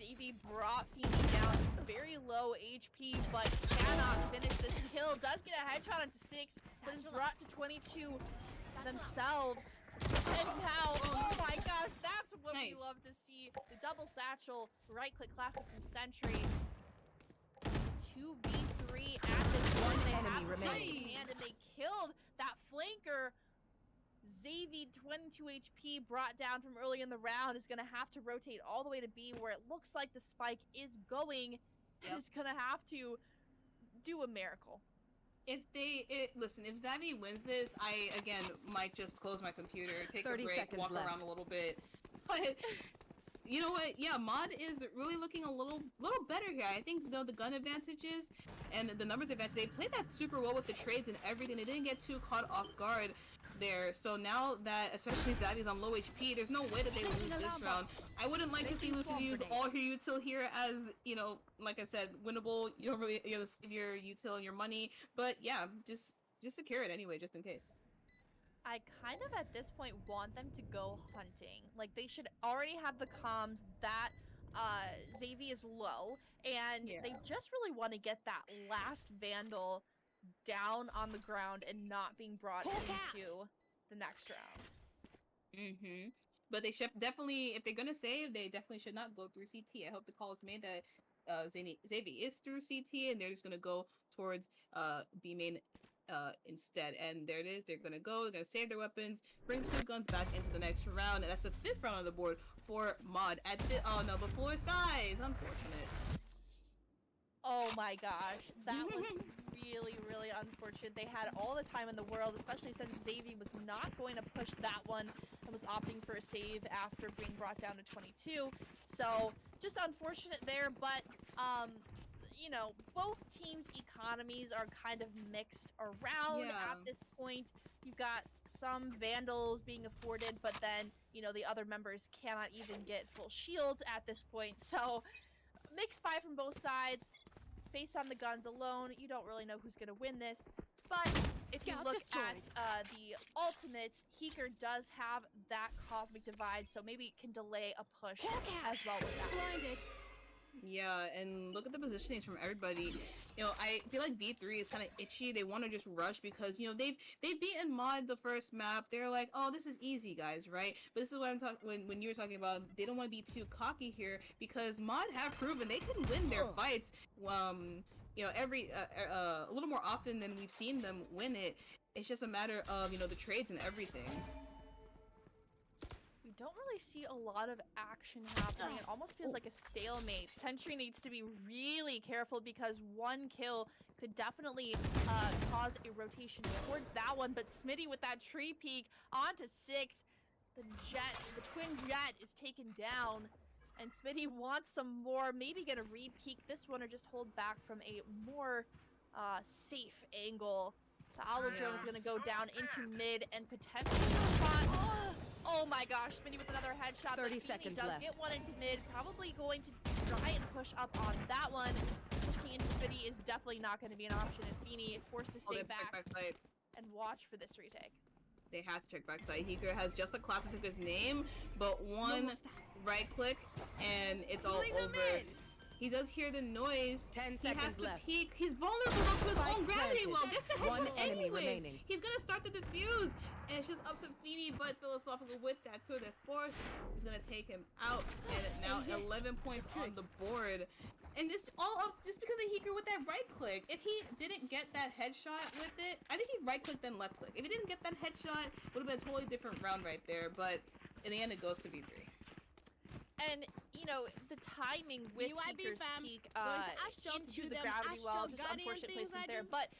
Xavi brought Fini down to very low HP, but cannot finish this kill. Does get a headshot into 6, but is brought to 22 themselves. And now, oh my gosh, that's what we Nice. love to see. The double satchel, right-click classic from Sentry. 2v3 at this point. They have Enemy the spike remaining. in hand, and they killed that flanker. Xavi, 22 HP, brought down from early in the round, is going to have to rotate all the way to B, where it looks like the spike is going. Yep. Is going to have to do a miracle. Listen, if Xavi wins this, I again might just close my computer, take a 30 break, seconds walk left. around a little bit. But you know what? Yeah, Mod is really looking a little better here. I think though the gun advantages and the numbers advantage, they played that super well with the trades and everything. They didn't get too caught off guard there. So now that especially Xavi's on low HP, there's no way that they will lose this round. I wouldn't like to see Lucian use all her util here as, you know, like I said, winnable. You don't really, you know, save your util and your money. But yeah, just secure it anyway, just in case. I kind of at this point want them to go hunting. Like they should already have the comms that Xavi is low, and Yeah. they just really want to get that last Vandal down on the ground and not being brought Hawk into the next round. Mm-hmm. But they should definitely, if they're gonna save, they definitely should not go through CT. I hope the call is made that Xavi is through CT and they're just gonna go towards B main instead. And there it is. They're gonna save their weapons, bring 2 guns back into the next round, and that's the 5th round on the board for Mod. Oh no, the 4 size. Unfortunate. Oh my gosh, that was really unfortunate. They had all the time in the world, especially since Xavi was not going to push that one and was opting for a save after being brought down to 22. So just unfortunate there, but you know, both teams' economies are kind of mixed around at this point. You've got some Vandals being afforded, but then, you know, the other members cannot even get full shields at this point. So mixed buy from both sides. Based on the guns alone, you don't really know who's going to win this. But if you Scout look destroyed. at the ultimates, Heeker does have that Cosmic Divide, so maybe it can delay a push as well with that. Blinded. Yeah, and look at the positionings from everybody. You know, I feel like V3 is kind of itchy. They want to just rush because, you know, they've beaten Mod the first map. They're like, oh, this is easy, guys, right? But this is what I'm talking when you were talking about. They don't want to be too cocky here because Mod have proven they can win their fights. You know, a little more often than we've seen them win it. It's just a matter of, you know, the trades and everything. We don't really see a lot of action happening. It almost feels like a stalemate. Sentry needs to be really careful because one kill could definitely cause a rotation towards that one. But Smitty with that tree peek onto 6. The twin jet is taken down. And Smitty wants some more. Maybe get a re-peek this one or just hold back from a more safe angle. The Owl drone is going to go down into mid and potentially spot. Oh my gosh, Smitty with another headshot. 30 but seconds does left. get one into mid. Probably going to try and push up on that one. Pushing into Smitty is definitely not going to be an option. And Fini forced to stay back and watch for this retake. They have to check backside. Heeker has just a classic of his name, but one right click and it's all over. He does hear the noise. 10 He has seconds to left. peek. He's vulnerable to his own gravity well. Gets the One headshot enemy anyways. remaining. He's gonna start the defuse, and it's just up to Fini. But philosophical with that tour de force is gonna take him out, and now 11 points on the board. And it's all up just because of Heeker with that right click. If he didn't get that headshot with it, I think he right clicked then left click. If he didn't get that headshot, would have been a totally different round right there. But in the end, it goes to V3. And, you know, the timing with UIB Heeker's fam, peak going to Astro to into do the them gravity Astro well, just Guardian unfortunate things placement I there. do. But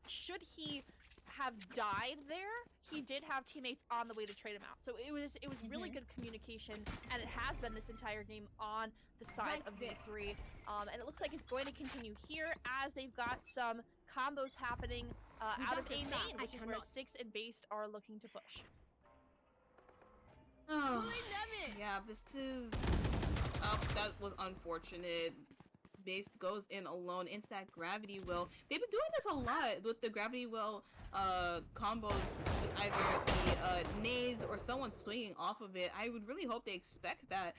should he have died there, he did have teammates on the way to trade him out. So it was really good communication, and it has been this entire game on the side Right of there. V3. And it looks like it's going to continue here as they've got some combos happening out of Without a A stop, main, I which is where cannot. 6 and Based are looking to push. Oh, Pulling them in. yeah, this is... Oh, that was unfortunate. Based goes in alone into that gravity well. They've been doing this a lot with the gravity well combos with either the nades or someone swinging off of it. I would really hope they expect that,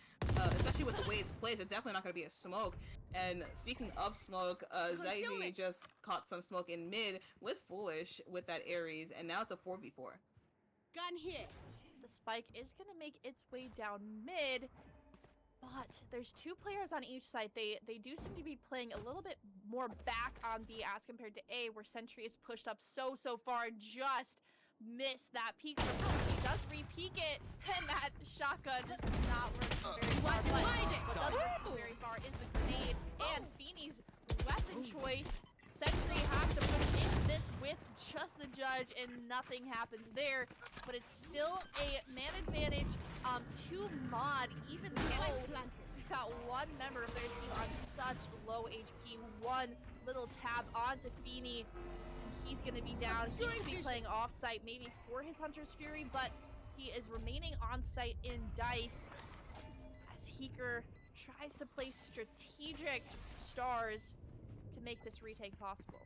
especially with the way it's placed. It's definitely not going to be a smoke. And speaking of smoke, Zairi Concealment. just caught some smoke in mid with Foolish with that Ares, and now it's a 4v4. Gun here. The spike is going to make its way down mid, but there's 2 players on each side. They do seem to be playing a little bit more back on B as compared to A, where Sentry is pushed up so far and just missed that peek from House. He does re-peek it, and that shotgun just does not work very far. But what does work very far is the grenade and Feeney's weapon choice. Sentry has to push into this with just the judge, and nothing happens there. But it's still a man advantage to Mod, even though we've got one member of their team on such low HP. One little tab onto Feeney. He's going to be down. He needs to be playing off-site maybe for his Hunter's Fury, but he is remaining on-site in Dice as Heeker tries to place strategic stars to make this retake possible.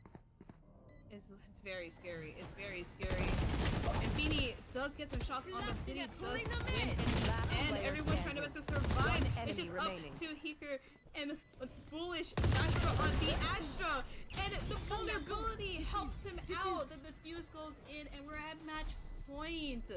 It's very scary. It's very scary. And Feeney does get some shots on the city, does win in the end. Everyone's trying to survive. It's just up to Heeker and Foolish Astra on the Astra. And the vulnerability helps him out. The defuse goes in and we're at match point.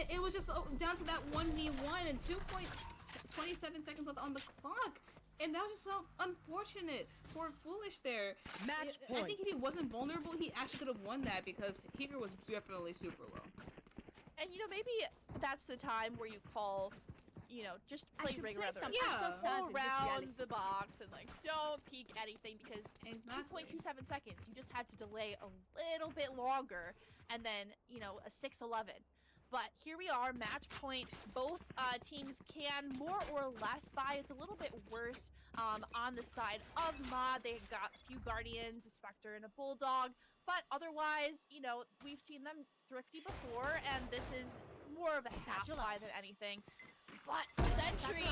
It was just down to that 1v1 and 2.27 seconds left on the clock. And that was just so unfortunate for Foolish there. Match I point. think if he wasn't vulnerable, he actually could have won that because Heeker was definitely super low. And, you know, maybe that's the time where you call, you know, just I play should ring play rather. some Just Astro go Stars in this around reality. the box and, like, don't peek anything, because Exactly. 2.27 seconds, you just had to delay a little bit longer, and then, you know, a 6-11. But here we are, match point. Both teams can more or less buy. It's a little bit worse on the side of Mod. They've got a few Guardians, a Spectre, and a Bulldog. But otherwise, you know, we've seen them thrifty before, and this is more of a half buy than anything. But Sentry,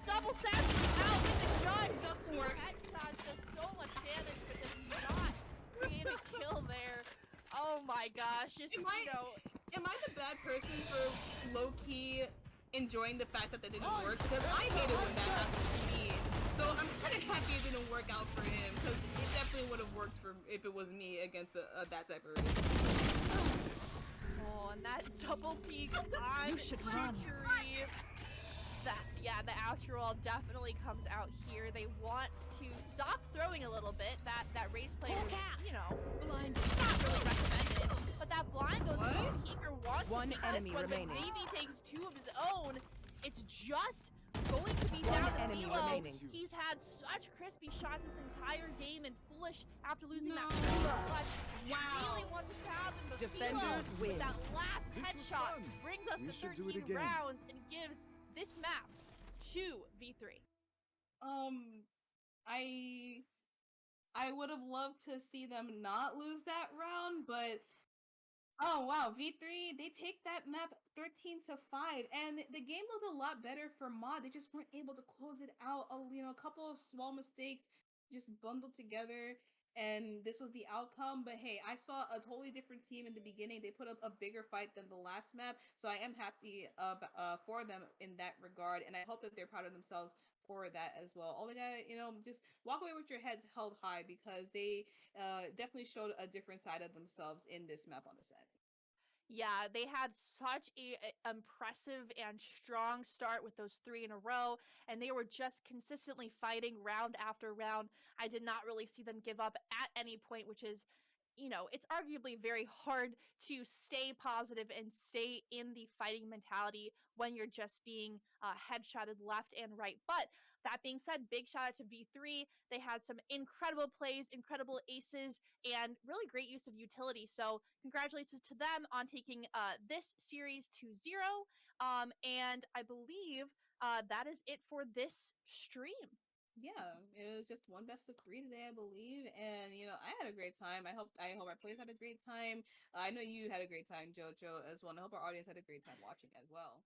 double Sentry out in the judge. Doesn't work. Headshots does so much damage, but does not create a kill there. Oh my gosh, just, Am I the bad person for low-key enjoying the fact that didn't work? Because I hate it when that happens to me. So I'm kind of happy it didn't work out for him, because it definitely would have worked for if it was me against that type of race. Oh, and that double peek on Victoris. The Astral definitely comes out here. They want to stop throwing a little bit. That race play was, you know, Blind. not really recommended. But that blind goes What? low. Heeker wants One to pick enemy this one, remaining. but Xavi takes 2 of his own. It's just going to be One down to enemy Philo. remaining. He's had such crispy shots this entire game, and Foolish, after losing No. that first clutch, Wow. really wants us to have him. But Defenders Philo, with win. that last This was headshot, fun. brings us We to should do it 13 again. rounds and gives this map to V3. I would have loved to see them not lose that round, but oh wow, V3, they take that map 13-5, and the game looked a lot better for Mod. They just weren't able to close it out. A couple of small mistakes just bundled together, and this was the outcome. But hey, I saw a totally different team in the beginning. They put up a bigger fight than the last map, so I am happy for them in that regard, and I hope that they're proud of themselves for that as well. All they gotta, just walk away with your heads held high, because they definitely showed a different side of themselves in this map on the set. Yeah, they had such a impressive and strong start with those 3 in a row, and they were just consistently fighting round after round. I did not really see them give up at any point, which is, it's arguably very hard to stay positive and stay in the fighting mentality when you're just being headshotted left and right. But that being said, big shout out to V3. They had some incredible plays, incredible aces, and really great use of utility. So congratulations to them on taking this series to 0. And I believe that is it for this stream. Yeah, it was just one best of 3 today, I believe, and I had a great time. I hope our players had a great time. I know you had a great time, Jojo, as well. And I hope our audience had a great time watching as well.